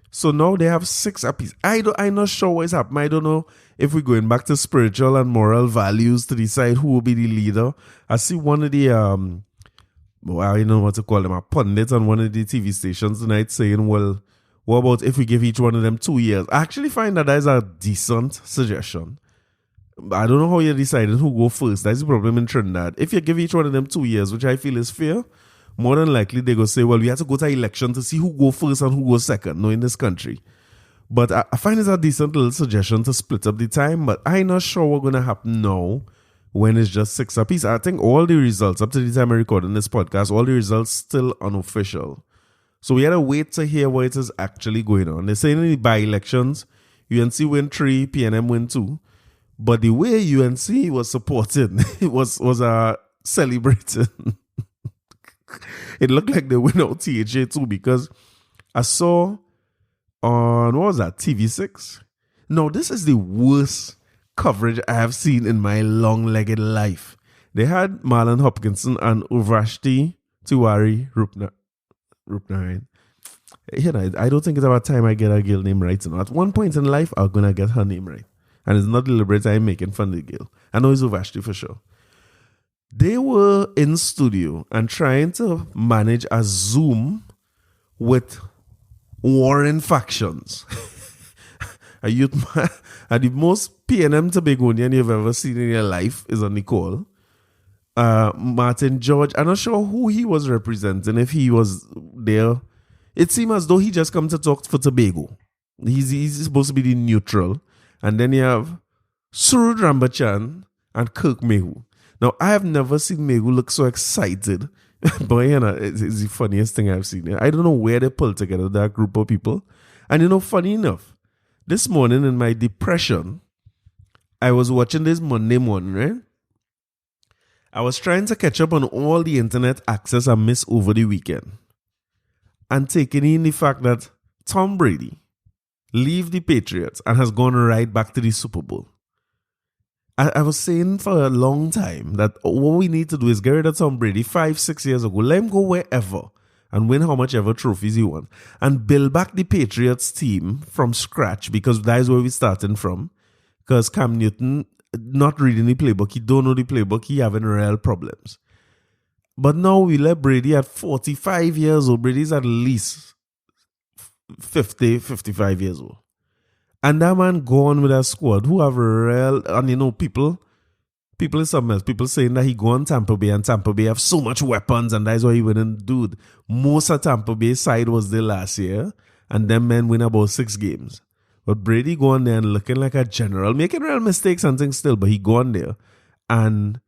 So now they have 6 apiece. I'm not sure what's happening. I don't know if we're going back to spiritual and moral values to decide who will be the leader. I see one of the, I don't know what to call them, a pundit on one of the TV stations tonight saying, well, what about if we give each one of them 2 years? I actually find that is a decent suggestion. I don't know how you're deciding who go first. That's the problem in Trinidad. If you give each one of them 2 years, which I feel is fair, more than likely they go say, well, we have to go to election to see who go first and who goes second, in this country. But I find it's a decent little suggestion to split up the time, but I'm not sure what's going to happen now when it's just 6 apiece. I think all the results, up to the time I'm recording this podcast, all the results still unofficial. So we had to wait to hear what is actually going on. They're saying in the by-elections, UNC win 3, PNM win 2. But the way UNC was supported, it was celebrating. It looked like they went out THA too because I saw on, what was that, TV6? No, this is the worst coverage I have seen in my long-legged life. They had Marlon Hopkinson and Urvashti Tiwari Rupnarayan. I don't think it's about time I get a girl name right. At one point in life, I'm going to get her name right. And it's not deliberate, I'm making fun of the girl. I know it's Urvashti for sure. They were in studio and trying to manage a Zoom with warring factions. And the most PNM Tobagonian you've ever seen in your life is on the call. Martin George, I'm not sure who he was representing, if he was there. It seemed as though he just come to talk for Tobago. He's supposed to be the neutral. And then you have Surud Rambachan and Kirk Mehu. Now, I have never seen Mehu look so excited. But, it's the funniest thing I've seen. I don't know where they pulled together that group of people. And, funny enough, this morning in my depression, I was watching this Monday morning, right? I was trying to catch up on all the internet access I missed over the weekend. And taking in the fact that Tom Brady leave the Patriots and has gone right back to the Super Bowl. I was saying for a long time that what we need to do is get rid of Tom Brady 5-6 years ago. Let him go wherever and win how much ever trophies he wants. And build back the Patriots team from scratch because that is where we're starting from. Because Cam Newton not reading the playbook. He don't know the playbook. He having real problems. But now we let Brady at 45 years old. Brady's at least 50, 55 years old. And that man gone with a squad who have real, and people is something else. People saying that he go on Tampa Bay and Tampa Bay have so much weapons and that's why he wouldn't. Dude, most of Tampa Bay side was there last year and them men win about 6 games. But Brady go on there and looking like a general, making real mistakes and things still, but he go on there. And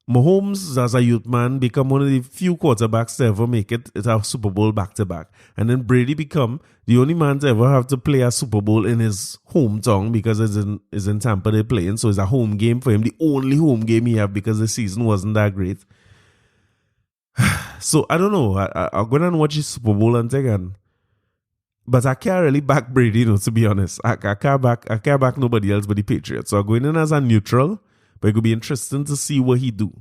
Mahomes, as a youth man, become one of the few quarterbacks to ever make it a Super Bowl back-to-back. And then Brady become the only man to ever have to play a Super Bowl in his hometown because it's in Tampa they playing. So it's a home game for him, the only home game he have because the season wasn't that great. So I don't know. I'll go and watch the Super Bowl and take on. But I can't really back Brady, to be honest. I can't back nobody else but the Patriots. So I'm going in as a neutral. But it could be interesting to see what he do.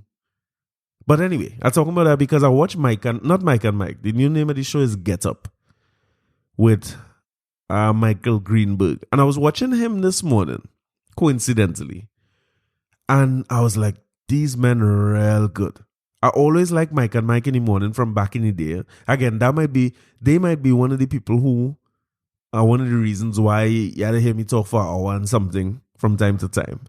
But anyway, I'm talking about that because I watched not Mike and Mike. The new name of the show is Get Up with Michael Greenberg. And I was watching him this morning, coincidentally. And I was like, these men are real good. I always like Mike and Mike in the morning from back in the day. Again, they might be one of the people who are one of the reasons why you had to hear me talk for an hour and something from time to time.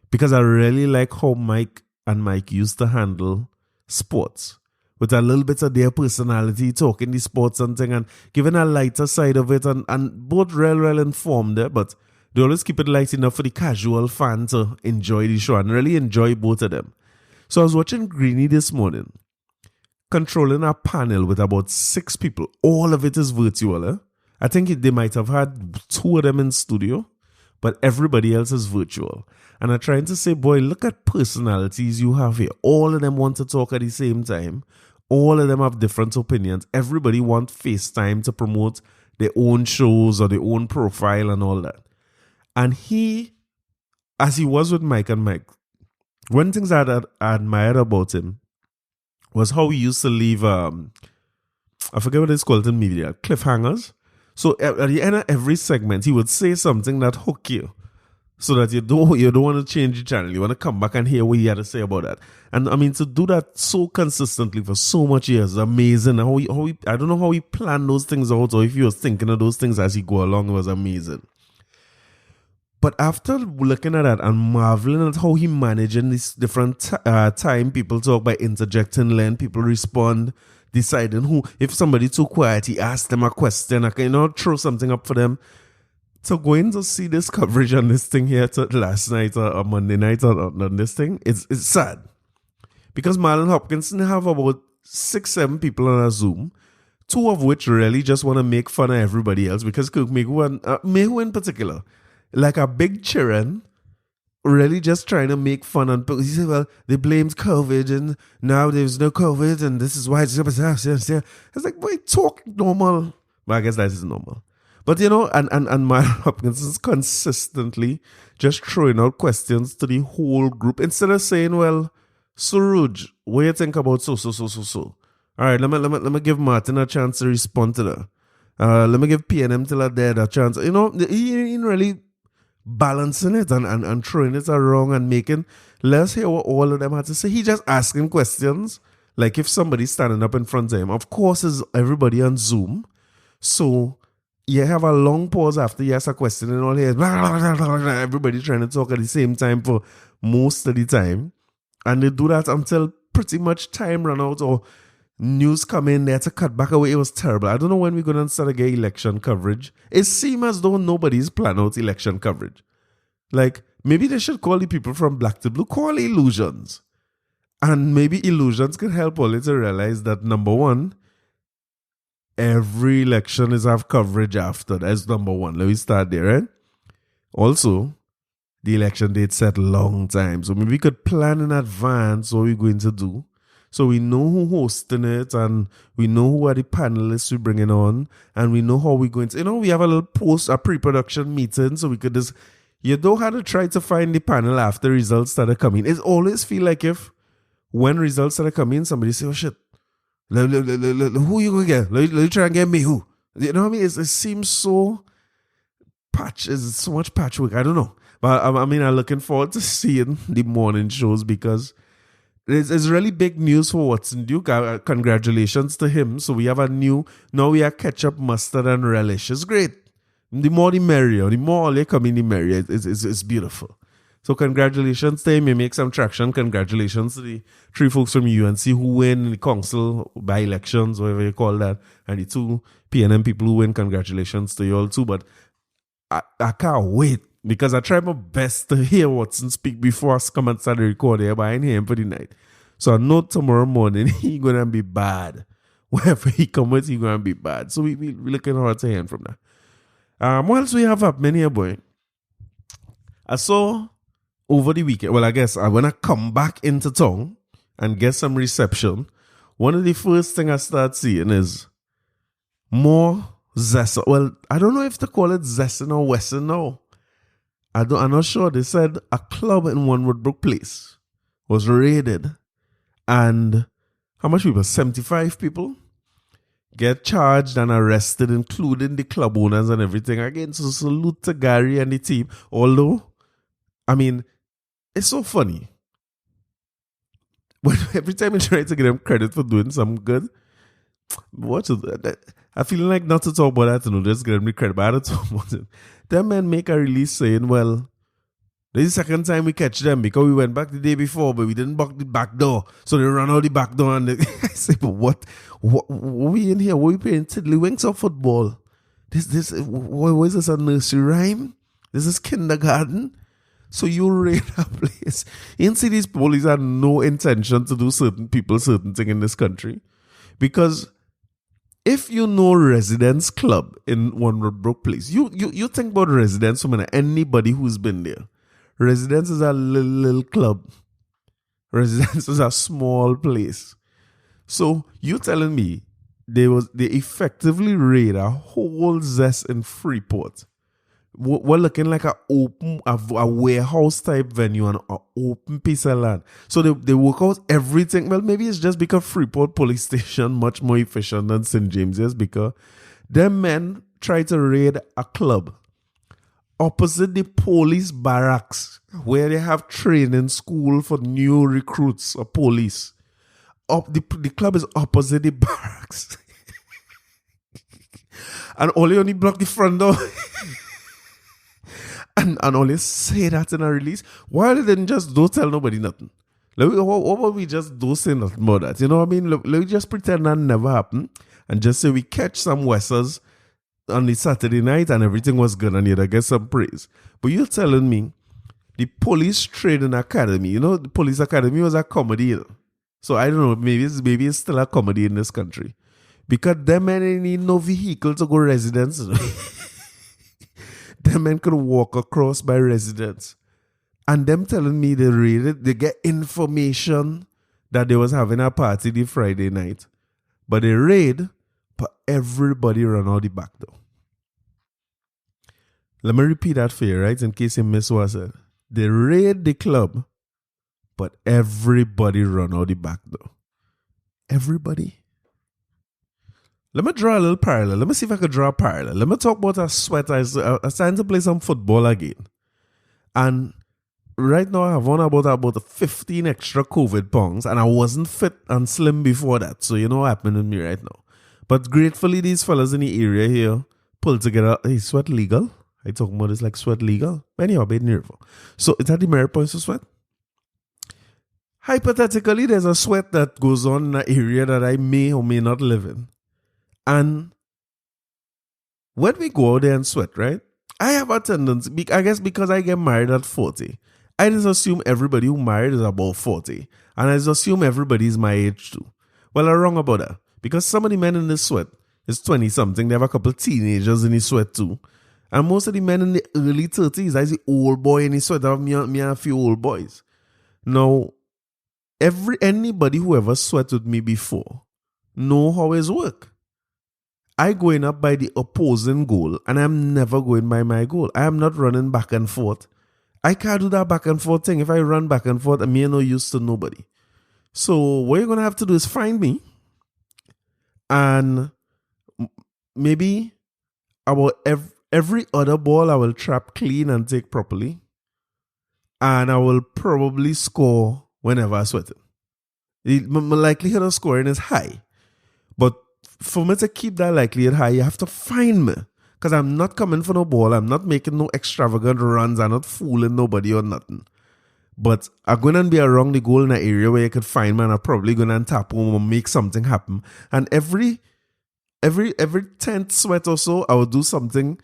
Because I really like how Mike and Mike used to handle sports with a little bit of their personality, talking the sports and thing and giving a lighter side of it and both real informed there, but they always keep it light enough for the casual fan to enjoy the show and really enjoy both of them. So I was watching Greeny this morning, controlling a panel with about 6 people. All of it is virtual. I think they might have had 2 of them in studio, but everybody else is virtual. And I'm trying to say, boy, look at personalities you have here. All of them want to talk at the same time. All of them have different opinions. Everybody wants FaceTime to promote their own shows or their own profile and all that. And he, as he was with Mike and Mike, one thing that I admired about him was how he used to leave, I forget what it's called in media, cliffhangers. So at the end of every segment, he would say something that hook you. So that you don't want to change the channel. You want to come back and hear what he had to say about that. And I mean, to do that so consistently for so much years is amazing. I don't know how he planned those things out or if he was thinking of those things as he go along, it was amazing. But after looking at that and marveling at how he managing this different time people talk by interjecting, letting people respond, deciding who, if somebody too quiet, he asks them a question, I can throw something up for them. So going to see this coverage on this thing here last night or Monday night on this thing, it's sad. Because Marlon Hopkinson have about 6-7 people on a Zoom, 2 of which really just want to make fun of everybody else. Because Kirk Mehu in particular, like a big cheering, really just trying to make fun. And he said, well, they blamed COVID and now there's no COVID and this is why it's like, boy, talk normal. Well, I guess that is normal. But, and Marlon Hopkinson's consistently just throwing out questions to the whole group instead of saying, well, Suruj, what do you think about so? All right, let me give Martin a chance to respond to that. Let me give PNM till dead a chance. He ain't really balancing it and throwing it around and making, let's hear what all of them had to say. He just asking questions. Like if somebody's standing up in front of him, of course, is everybody on Zoom. So you have a long pause after you ask a question and all here, everybody trying to talk at the same time for most of the time. And they do that until pretty much time run out or news come in there to cut back away. It was terrible. I don't know when we're going to start to get election coverage. It seems as though nobody's planning out election coverage. Like, maybe they should call the people from Black to Blue, call Illusions. And maybe Illusions could help all to realize that, number one, every election is have coverage after. That's number one. Let me start there, right? Also, the election date set long time. So maybe we could plan in advance what we're going to do. So we know who hosting it and we know who are the panelists we're bringing on and we know how we're going to, we have a little a pre-production meeting so we could just, you don't have to try to find the panel after results started coming. It always feel like if when results started coming, somebody say, oh shit, who you going to get? Let you try and get me who? You know what I mean? It seems so so much patchwork. I don't know. But I'm looking forward to seeing the morning shows because it's really big news for Watson Duke. Congratulations to him. So we have now we have ketchup, mustard, and relish. It's great. The more the merrier. The more all they come in, the merrier. It's beautiful. So congratulations to him. He make some traction. Congratulations to the three folks from UNC who win the council by elections, whatever you call that, and the two PNM people who win. Congratulations to you all too. But I can't wait because I try my best to hear Watson speak before I come and start the record here, but I ain't hear him for the night. So I know tomorrow morning he gonna be bad. Wherever he come with, he gonna be bad. So we looking forward to hearing from that. What else we have happening here, boy? I saw over the weekend, well, I guess when I come back into town and get some reception, one of the first thing I start seeing is more zest. Well, I don't know if to call it zesting or western now. I'm not sure. They said a club in One Woodbrook Place was raided, and how much people? 75 people get charged and arrested, including the club owners and everything. Again, so salute to Gary and the team. Although, it's so funny. When every time you try to give them credit for doing some good, I feel like not to talk about that, just give them the credit, but I don't talk about it. Them men make a release saying, well, this is the second time we catch them because we went back the day before, but we didn't block the back door. So they run out the back door and I say, but what we in here? What we playing tiddlywinks or football? What is this, a nursery rhyme? This is kindergarten? So you raid a place. You see, these police have no intention to do certain people certain thing in this country. Because if you know Residence Club in One Woodbrook Place, you think about Residence from anybody who's been there. Residence is a little club. Residence is a small place. So you telling me they effectively raid a whole zest in Freeport. We're looking like a warehouse type venue and an open piece of land. So they work out everything. Well, maybe it's just because Freeport Police Station much more efficient than St. James's, because them men try to raid a club opposite the police barracks where they have training school for new recruits of police. The club is opposite the barracks. And only block the front door. And only say that in a release. Why they didn't just don't tell nobody nothing? What about we just don't say nothing about that? You know what I mean? Let me just pretend that never happened and just say we catch some Westers on the Saturday night and everything was good and you'd get some praise. But you're telling me the police training academy, the police academy was a comedy. So I don't know, maybe it's still a comedy in this country. Because them men need no vehicle to go residence. Them men could walk across by residence. And them telling me they get information that they was having a party the Friday night. But they raid, but everybody run out the back door. Let me repeat that for you, right? In case you missed what I said. They raid the club, but everybody run out the back door. Everybody. Let me draw a little parallel. Let me see if I can draw a parallel. Let me talk about a sweat. I started to play some football again. And right now I have on about 15 extra COVID pounds. And I wasn't fit and slim before that. So you know what happened to me right now. But gratefully these fellas in the area here pulled together. Hey, sweat legal? I talking about this like sweat legal? Anyhow, a bit nervous. So is that the merit points to sweat? Hypothetically, there's a sweat that goes on in an area that I may or may not live in. And when we go out there and sweat, right? I have a tendency, I guess because I get married at 40, I just assume everybody who married is about 40. And I just assume everybody is my age too. Well, I'm wrong about that. Because some of the men in this sweat is 20-something. They have a couple of teenagers in the sweat too. And most of the men in the early 30s, I see old boy in the sweat. I have me and a few old boys. Now, anybody who ever sweat with me before know how it work. I going up by the opposing goal and I'm never going by my goal. I am not running back and forth. I can't do that back and forth thing. If I run back and forth, I'm no use to nobody. So what you're going to have to do is find me and maybe about every other ball I will trap clean and take properly. and I will probably score whenever I sweat it. My likelihood of scoring is high. But for me to keep that likelihood high, you have to find me. Because I'm not coming for no ball. I'm not making no extravagant runs. I'm not fooling nobody or nothing. But I'm going to be around the goal in an area where you could find me, and I'm probably going to tap home or make something happen. And every 10th sweat or so, I will do something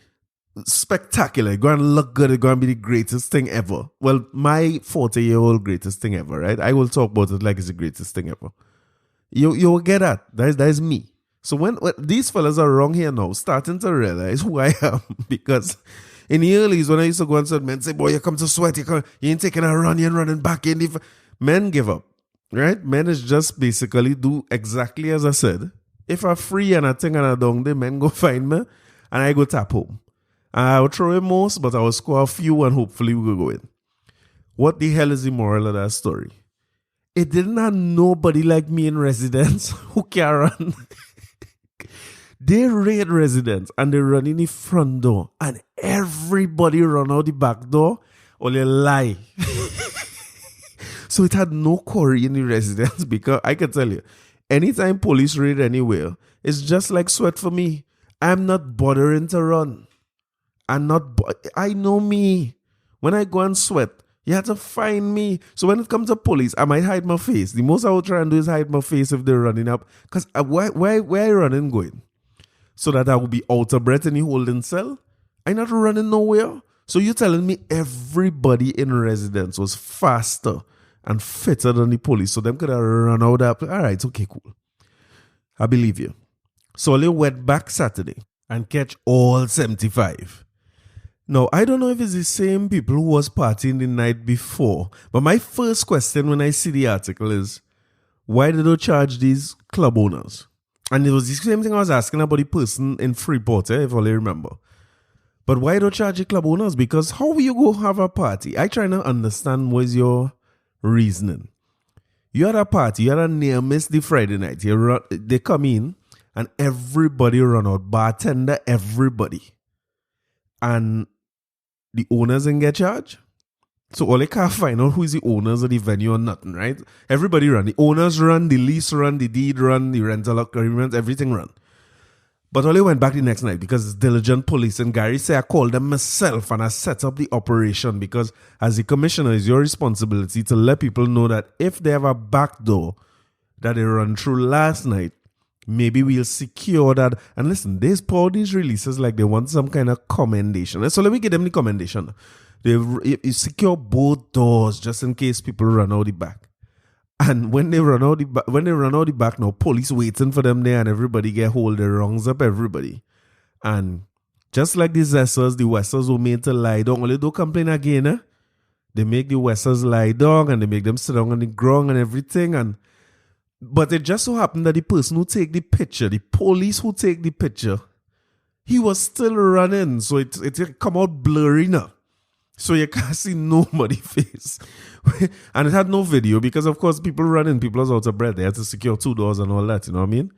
spectacular. It's going to look good. It's going to be the greatest thing ever. Well, my 40-year-old greatest thing ever, right? I will talk about it like it's the greatest thing ever. You will get that. That is me. So when these fellas are wrong here now, starting to realize who I am, because in the earlys when I used to go and say, men say, boy, you come to sweat, you ain't taking a run, you ain't running back in. Men give up, right? Men is just basically do exactly as I said. If I'm free and I think and I don't, the men go find me and I go tap home. And I will throw in most, but I will score a few and hopefully we will go in. What the hell is the moral of that story? It didn't have nobody like me in residence who can run. They raid residents and they run in the front door and everybody run out the back door or they lie. So it had no quarry in the residence because I can tell you, anytime police raid anywhere, it's just like sweat for me. I'm not bothering to run. I know me. When I go and sweat, you have to find me. So when it comes to police, I might hide my face. The most I will try and do is hide my face if they're running up. Because where I running going? So that I will be out of breath in the holding cell? I'm not running nowhere. So you're telling me everybody in residence was faster and fitter than the police. So them could have run out of. All right, okay, cool. I believe you. So they went back Saturday and catch all 75. Now, I don't know if it's the same people who was partying the night before, but my first question when I see the article is, why did they charge these club owners? And it was the same thing I was asking about the person in Freeport, if I remember. But why don't charge the club owners? Because how will you go have a party? I try to understand what is your reasoning. You had a party, you had a near miss the Friday night. They come in and everybody run out. Bartender, everybody. And the owners didn't get charged. So all they can't find out who is the owners of the venue or nothing, right? Everybody run. The owners run, the lease run, the deed run, the rental agreement, everything run. But all they went back the next night because it's diligent police. And Gary said, I called them myself and I set up the operation because as the commissioner, it's your responsibility to let people know that if they have a back door that they run through last night, maybe we'll secure that. And listen, they pour these releases like they want some kind of commendation. So let me give them the commendation. They secure both doors just in case people run out the back. And when they run out the back now, police waiting for them there and everybody get hold. They rungs up everybody. And just like the Zessers, the Westers were made to lie down. Only don't complain again. They make the Westers lie down and they make them sit down on the ground and everything. But it just so happened that the person who take the picture, the police who take the picture, he was still running. So it come out blurry now. So you can't see nobody's face. And it had no video because, of course, people running, people was out of breath. They had to secure 2 doors and all that, you know what I mean?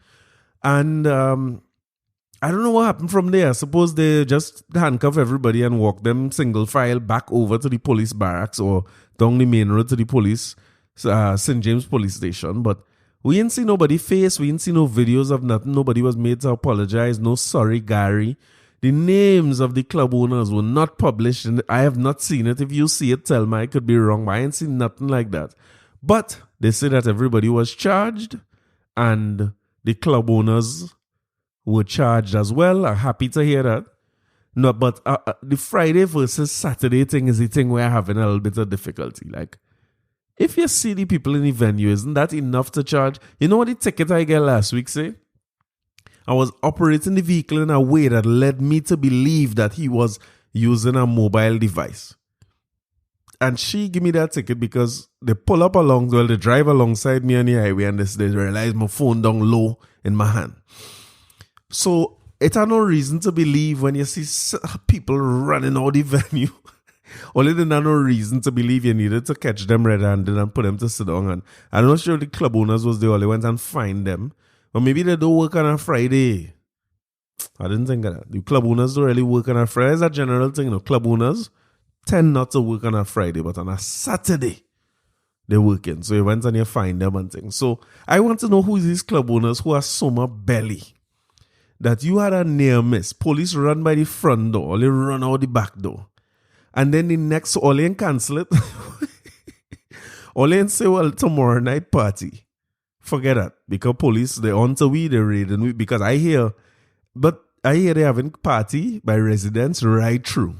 And I don't know what happened from there. I suppose they just handcuff everybody and walk them single file back over to the police barracks or down the main road to the police, St. James police station. But we didn't see nobody face. We didn't see no videos of nothing. Nobody was made to apologize. No sorry, Gary. The names of the club owners were not published, and I have not seen it. If you see it, tell me. I could be wrong, but I ain't seen nothing like that. But they say that everybody was charged, and the club owners were charged as well. I'm happy to hear that. No, but the Friday versus Saturday thing is the thing where I'm having a little bit of difficulty. Like, if you see the people in the venue, isn't that enough to charge? You know what the ticket I get last week say? I was operating the vehicle in a way that led me to believe that he was using a mobile device. And she gave me that ticket because they pull up they drive alongside me on the highway and they realize my phone down low in my hand. So it had no reason to believe when you see people running out the venue. Only they had no reason to believe you needed to catch them red-handed and put them to sit down. And I'm not sure the club owners was there or they went and find them. Or maybe they don't work on a Friday. I didn't think of that. The club owners don't really work on a Friday. It's a general thing, club owners tend not to work on a Friday, but on a Saturday, they're working. So you went and you find them and things. So I want to know who is these club owners who are so much belly that you had a near miss. Police run by the front door, or they run out the back door. And then the next, all they cancel it. All they say, well, tomorrow night party. Forget that. Because police, they're on to we, they're raiding we. Because I hear they're having party by residents right through.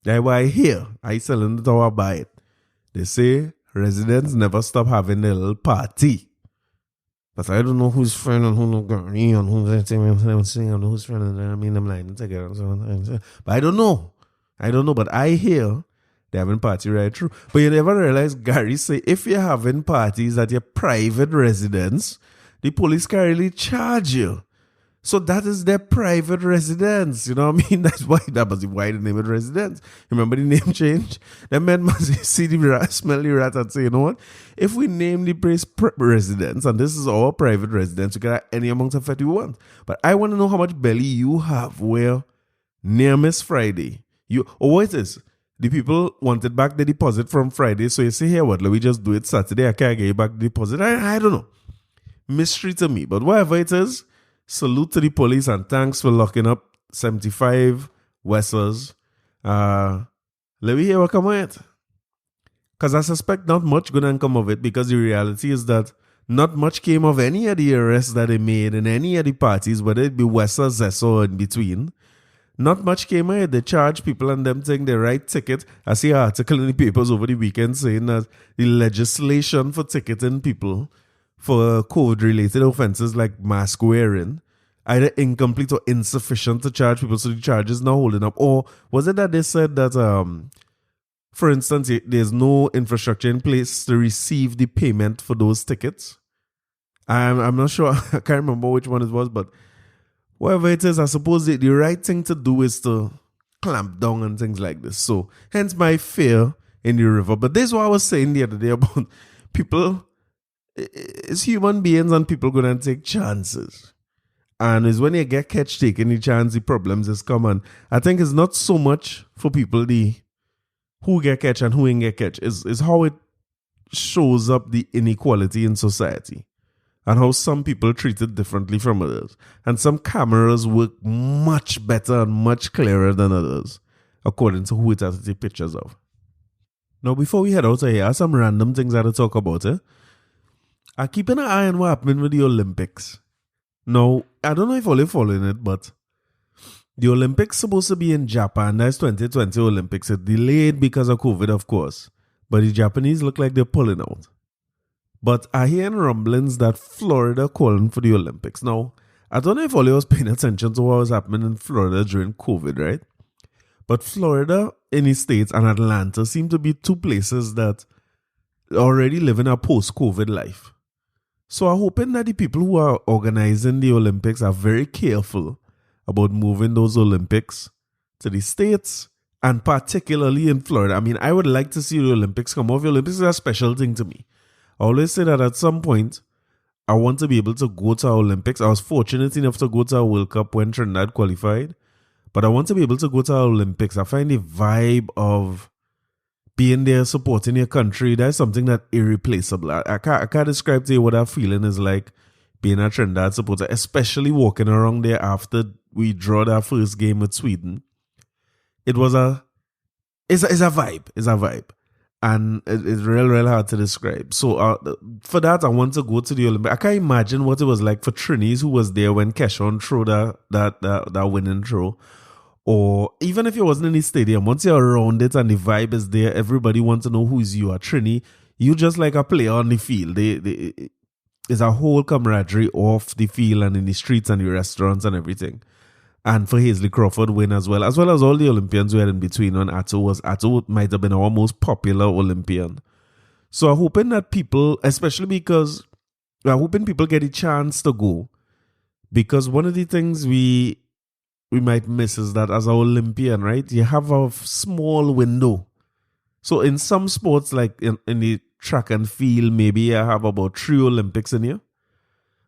That's why I hear. I selling it or I buy it. They say residents never stop having their little party. But I don't know who's friend and who's not Gary and who's saying and who's friend and I mean I'm lying together and so on. But I don't know. But I hear they're having party right through. But you never realize Gary say if you're having parties at your private residence, the police can really charge you. So that is their private residence. You know what I mean? That's why that was why the name of residence. Remember the name change? That man must see the rat, smell the rat and say, you know what? If we name the place residence and this is our private residence, we can have any amount of fete we want. But I want to know how much belly you have where near Miss Friday. What it is? The people wanted back the deposit from Friday. So you say, here, what? Let me just do it Saturday. I can't get you back the deposit. I don't know. Mystery to me. But whatever it is, salute to the police and thanks for locking up 75 Wessels. Let me hear what come of it. Because I suspect not much going to come of it because the reality is that not much came of any of the arrests that they made in any of the parties, whether it be Wessa, Zesso, or in between. Not much came of it. They charge people and them taking the right ticket. I see an article in the papers over the weekend saying that the legislation for ticketing people for COVID-related offenses like mask wearing, either incomplete or insufficient to charge people, so the charge is not holding up. Or was it that they said that, for instance, there's no infrastructure in place to receive the payment for those tickets? I'm not sure. I can't remember which one it was, but whatever it is, I suppose the right thing to do is to clamp down on things like this. So hence my fear in the river. But this is what I was saying the other day about people. It's human beings and people going to take chances. And it's when you get catch taking the chance, the problems is common. I think it's not so much for people who get catch and who ain't get catch. It's how it shows up the inequality in society and how some people treat it differently from others. And some cameras work much better and much clearer than others, according to who it has to take pictures of. Now, before we head out of here, some random things I had to talk about. I keep an eye on what happened with the Olympics. Now, I don't know if you're following it, but the Olympics supposed to be in Japan. That's 2020 Olympics. It delayed because of COVID, of course. But the Japanese look like they're pulling out. But I hear rumblings that Florida calling for the Olympics. Now, I don't know if all was paying attention to what was happening in Florida during COVID, right? But Florida, in the States, and Atlanta seem to be two places that already live in a post-COVID life. So I'm hoping that the people who are organizing the Olympics are very careful about moving those Olympics to the States and particularly in Florida. I mean, I would like to see the Olympics come off. The Olympics is a special thing to me. I always say that at some point, I want to be able to go to our Olympics. I was fortunate enough to go to a World Cup when Trinidad qualified, but I want to be able to go to our Olympics. I find the vibe of being there, supporting your country, that's something that irreplaceable. I can't describe to you what that feeling is like being a Trinidad supporter, especially walking around there after we draw that first game with Sweden. It's a vibe. It's a vibe. And it's real hard to describe. So for that, I want to go to the Olympics. I can't imagine what it was like for Trinis, who was there when Keshawn threw that winning throw. Or even if you wasn't in the stadium, once you're around it and the vibe is there, everybody wants to know who is you. At Trini, you just like a player on the field. There's a whole camaraderie off the field and in the streets and the restaurants and everything. And for Hazley Crawford win as well as all the Olympians who had in between. And Atto might have been our most popular Olympian. So I'm hoping that people, especially because I'm hoping people get a chance to go. Because one of the things we might miss is that as an Olympian, right, you have a small window. So in some sports, like in the track and field, maybe you have about 3 Olympics in here.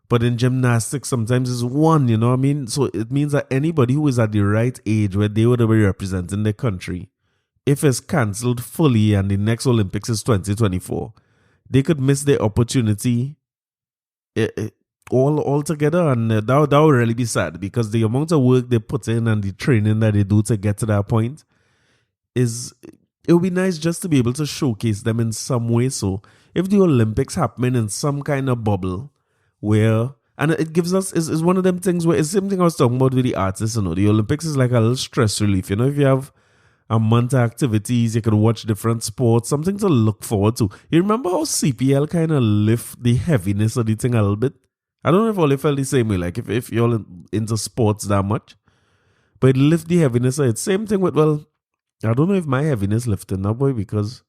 But in gymnastics, sometimes it's 1, you know what I mean? So it means that anybody who is at the right age where they would be representing their country if it's cancelled fully and the next Olympics is 2024, they could miss their opportunity all altogether, and that would really be sad because the amount of work they put in and the training that they do to get to that point is, it would be nice just to be able to showcase them in some way. So if the Olympics happen in some kind of bubble where, and it gives us, is one of them things where it's the same thing I was talking about with the artists, the Olympics is like a little stress relief. If you have a month of activities, you can watch different sports, something to look forward to. You remember how CPL kind of lift the heaviness of the thing a little bit? I don't know if all you felt the same way, like if you're into sports that much, but it lift the heaviness of it. Same thing with, well, I don't know if my heaviness lifted now, boy, because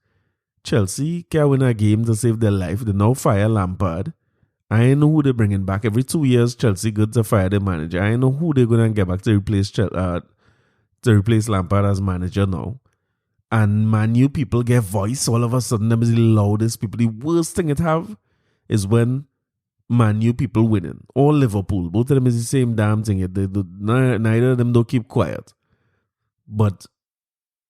Chelsea can't win a game to save their life. They now fire Lampard. I know who they're bringing back. Every 2 years, Chelsea good to fire their manager. I know who they're going to get back to replace Lampard as manager now. And Man U people get voice. All of a sudden, them is the loudest people. The worst thing it have is when Man U people winning. Or Liverpool. Both of them is the same damn thing. Neither of them don't keep quiet. But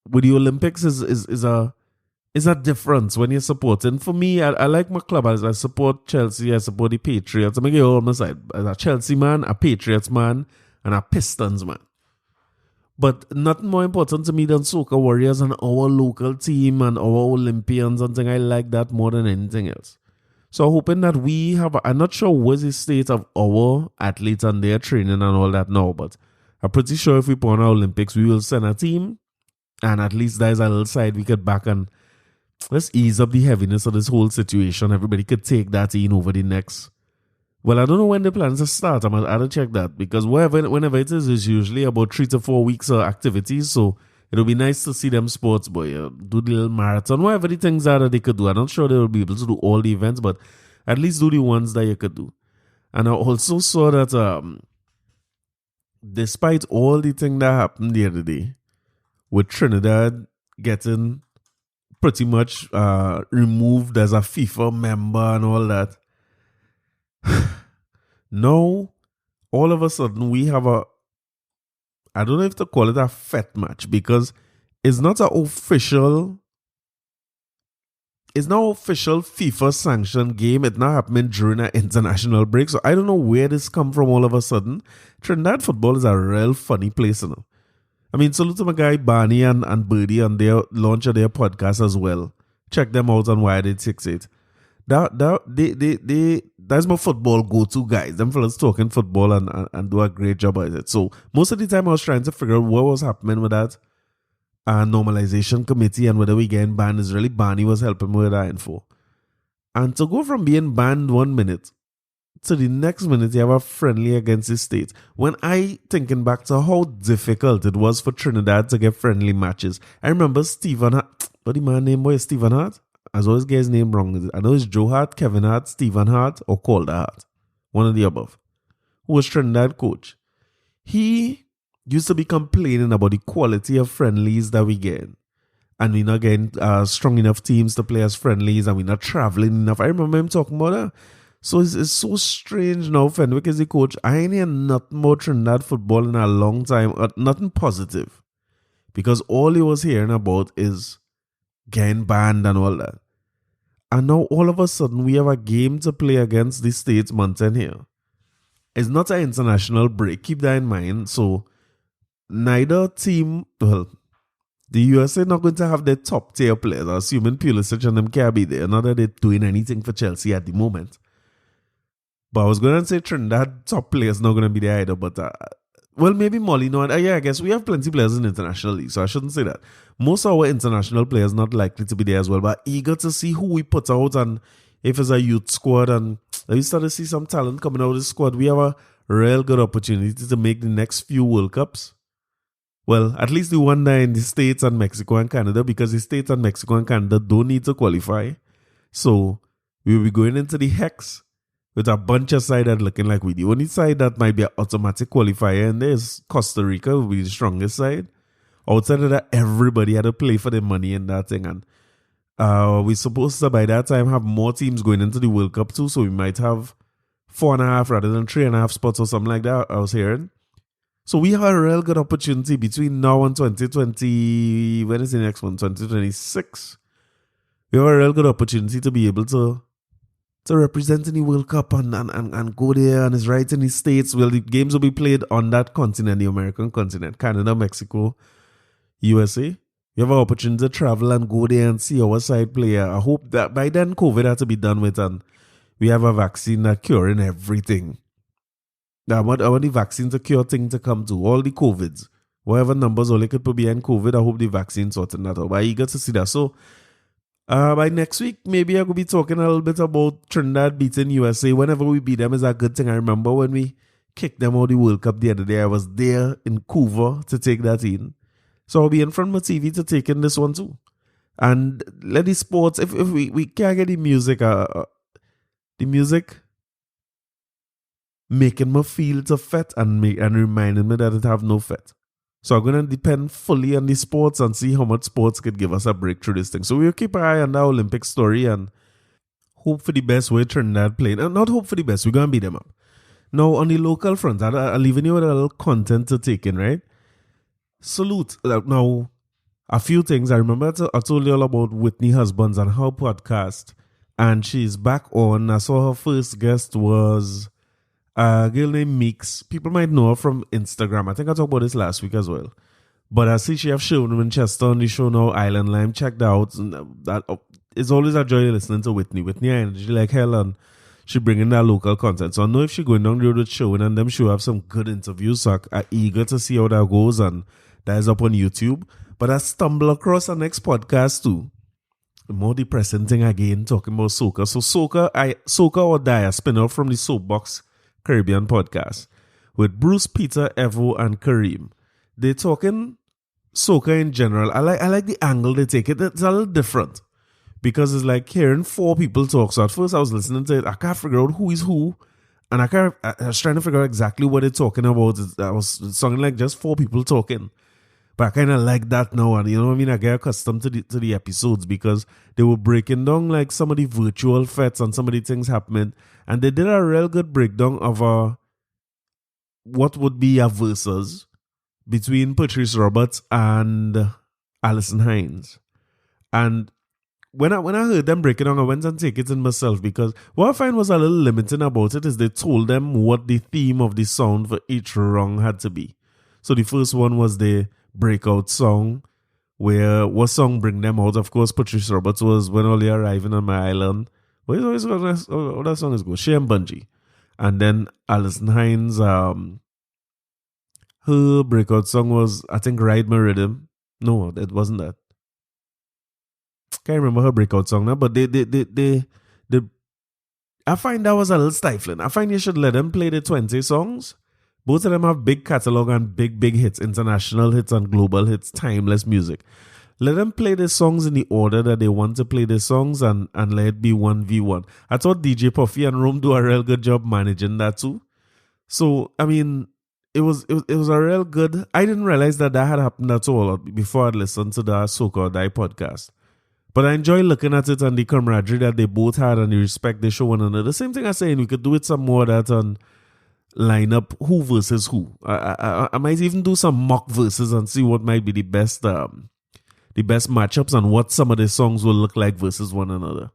with the Olympics is a difference when you're supporting. For me, I like my club. I support Chelsea. I support the Patriots. I'm going to get all on my side. As a Chelsea man, a Patriots man, and a Pistons man. But nothing more important to me than Soca Warriors and our local team and our Olympians and things. I like that more than anything else. So hoping that we have, I'm not sure what's the state of our athletes and their training and all that now, but I'm pretty sure if we put on our Olympics, we will send a team, and at least there's a little side we could back and let's ease up the heaviness of this whole situation. Everybody could take that in over the next. Well, I don't know when the plans to start. I'm going to check that because whenever it is, it's usually about 3 to 4 weeks of activities. So it'll be nice to see them sports, boy. Do the little marathon, whatever the things are that they could do. I'm not sure they will be able to do all the events, but at least do the ones that you could do. And I also saw that despite all the thing that happened the other day, with Trinidad getting pretty much removed as a FIFA member and all that, now, all of a sudden, we have I don't know if to call it a fete match because it's not an official FIFA sanctioned game. It's not happening during an international break. So I don't know where this come from all of a sudden. Trinidad football is a real funny place, I mean, salute to my guy Barney and Birdie on their launch of their podcast as well. Check them out on Wired868. That's my football go-to guys. Them fellas talking football and do a great job at it. So most of the time I was trying to figure out what was happening with that normalization committee and whether we getting banned. Is really Barney was helping me with that info. And to go from being banned 1 minute to the next minute you have a friendly against the state. When I thinking back to how difficult it was for Trinidad to get friendly matches. I remember Stephen Hart. What the man name was Stephen Hart? I always get his name wrong. I know it's Joe Hart, Kevin Hart, Stephen Hart, or Calder Hart. One of the above. Who was Trinidad coach. He used to be complaining about the quality of friendlies that we get. And we're not getting strong enough teams to play as friendlies, and we're not traveling enough. I remember him talking about that. So it's so strange now. Fenwick is the coach. I ain't hear nothing about Trinidad football in a long time. Nothing positive. Because all he was hearing about is getting banned and all that. And now all of a sudden we have a game to play against the States Mountain here. It's not an international break. Keep that in mind. So neither team, well, the USA not going to have their top tier players. Assuming Pulisic and them can't be there. Not that they're doing anything for Chelsea at the moment. But I was going to say Trinidad top players not going to be there either. But well, maybe Molino. And yeah, I guess we have plenty of players in international league, so I shouldn't say that. Most of our international players not likely to be there as well, but eager to see who we put out and if it's a youth squad. And we start to see some talent coming out of this squad. We have a real good opportunity to make the next few World Cups. Well, at least the one there in the States and Mexico and Canada, because the States and Mexico and Canada don't need to qualify. So we will be going into the Hex with a bunch of side that looking like we. The only side that might be an automatic qualifier in there is Costa Rica, will be the strongest side. Outside of that, everybody had to play for their money in that thing. And we're supposed to, by that time, have more teams going into the World Cup too. So we might have 4.5 rather than 3.5 spots or something like that, I was hearing. So we have a real good opportunity between now and 2020. When is the next one? 2026. We have a real good opportunity to be able to represent in the World Cup and go there, and it's right in the States. Well, the games will be played on that continent, the American continent, Canada, Mexico, USA. You have an opportunity to travel and go there and see our side player. I hope that by then COVID had to be done with and we have a vaccine that curing everything. I want the vaccine to cure thing to come to all the COVIDs. Whatever numbers all they could put behind COVID, I hope the vaccine sorting that out. But I'm eager to see that. So by next week, maybe I could be talking a little bit about Trinidad beating USA. Whenever we beat them is a good thing. I remember when we kicked them out of the World Cup the other day, I was there in Vancouver to take that in. So I'll be in front of my TV to take in this one too. And let the sports, if we can't get the music making me feel it's a fet and reminding me that it have no fet. So I'm going to depend fully on the sports and see how much sports could give us a break through this thing. So we'll keep an eye on the Olympic story and hope for the best way Trinidad playing. And not hope for the best, we're going to beat them up. Now, on the local front, I'm leaving you with a little content to take in, right? Salute. Now, a few things. I remember I told you all about Whitney Husbands and her podcast. And she's back on. I saw her first guest was a girl named Meeks. People might know her from Instagram. I think I talked about this last week as well. But I see she have shown in Winchester on the show now, Island Lime. Check that out. It's always a joy listening to Whitney. Whitney energy like hell, and she bringing that local content. So I know if she going down the road with showing and them, she'll have some good interviews. So I'm eager to see how that goes, and that is up on YouTube. But I stumble across the next podcast too. The more depressing thing again, talking about Soca. So Soca or Die, a spin-off from the Soapbox Caribbean podcast with Bruce, Peter, Evo, and Kareem. They're talking Soca in general. I like the angle they take it. It's a little different because it's like hearing four people talk. So at first I was listening to it. I can't figure out who is who. And I was trying to figure out exactly what they're talking about. It was sounding like just four people talking. But I kind of like that now, and you know what I mean? I get accustomed to the episodes because they were breaking down like some of the virtual fetes and some of the things happening. And they did a real good breakdown of what would be a versus between Patrice Roberts and Alison Hines. And when I heard them break it down, I went and take it in myself because what I find was a little limiting about it is they told them what the theme of the sound for each rung had to be. So the first one was the breakout song, where what song bring them out? Of course, Patrice Roberts was When All You're Arriving on My Island. What that song is good? She and Bungie. And then Alison Hines, her breakout song was, I think, Ride My Rhythm. No, that wasn't that. Can't remember her breakout song now, but they I find that was a little stifling. I find you should let them play the 20 songs. Both of them have big catalog and big hits, international hits and global hits, timeless music. Let them play the songs in the order that they want to play the songs and let it be 1v1. I thought DJ Puffy and Rome do a real good job managing that too. So, I mean, it was a real good... I didn't realize that had happened at all before I listened to the Soca or Die podcast. But I enjoy looking at it and the camaraderie that they both had and the respect they show one another. The same thing I'm saying, we could do it some more of that and line up who versus who. I might even do some mock verses and see what might be the best matchups and what some of the songs will look like versus one another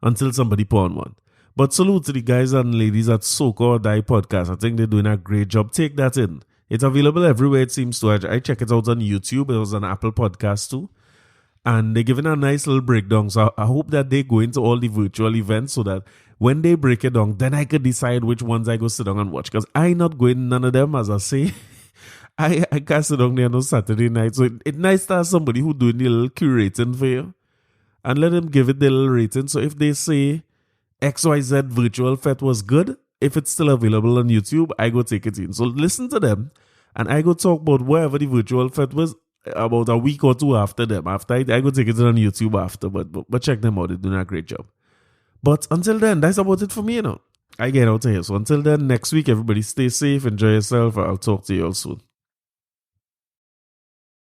until somebody put on one. But salute to the guys and ladies at Soca or Die podcast. I think they're doing a great job. Take that in. It's available everywhere, it seems to. I check it out on YouTube. It was on Apple Podcast too. And they're giving a nice little breakdown. So I hope that they go into all the virtual events so that when they break it down, then I could decide which ones I go sit down and watch. Because I not going none of them, as I say. I can't sit down there on Saturday night. So it's nice to have somebody who doing the little curating for you. And let them give it the little rating. So if they say XYZ virtual fete was good, if it's still available on YouTube, I go take it in. So listen to them. And I go talk about wherever the virtual fete was about a week or two after them. After I go take it on YouTube after. But check them out. They're doing a great job. But until then, that's about it for me, you know. I get out of here. So until then, next week, everybody stay safe, enjoy yourself. I'll talk to you all soon.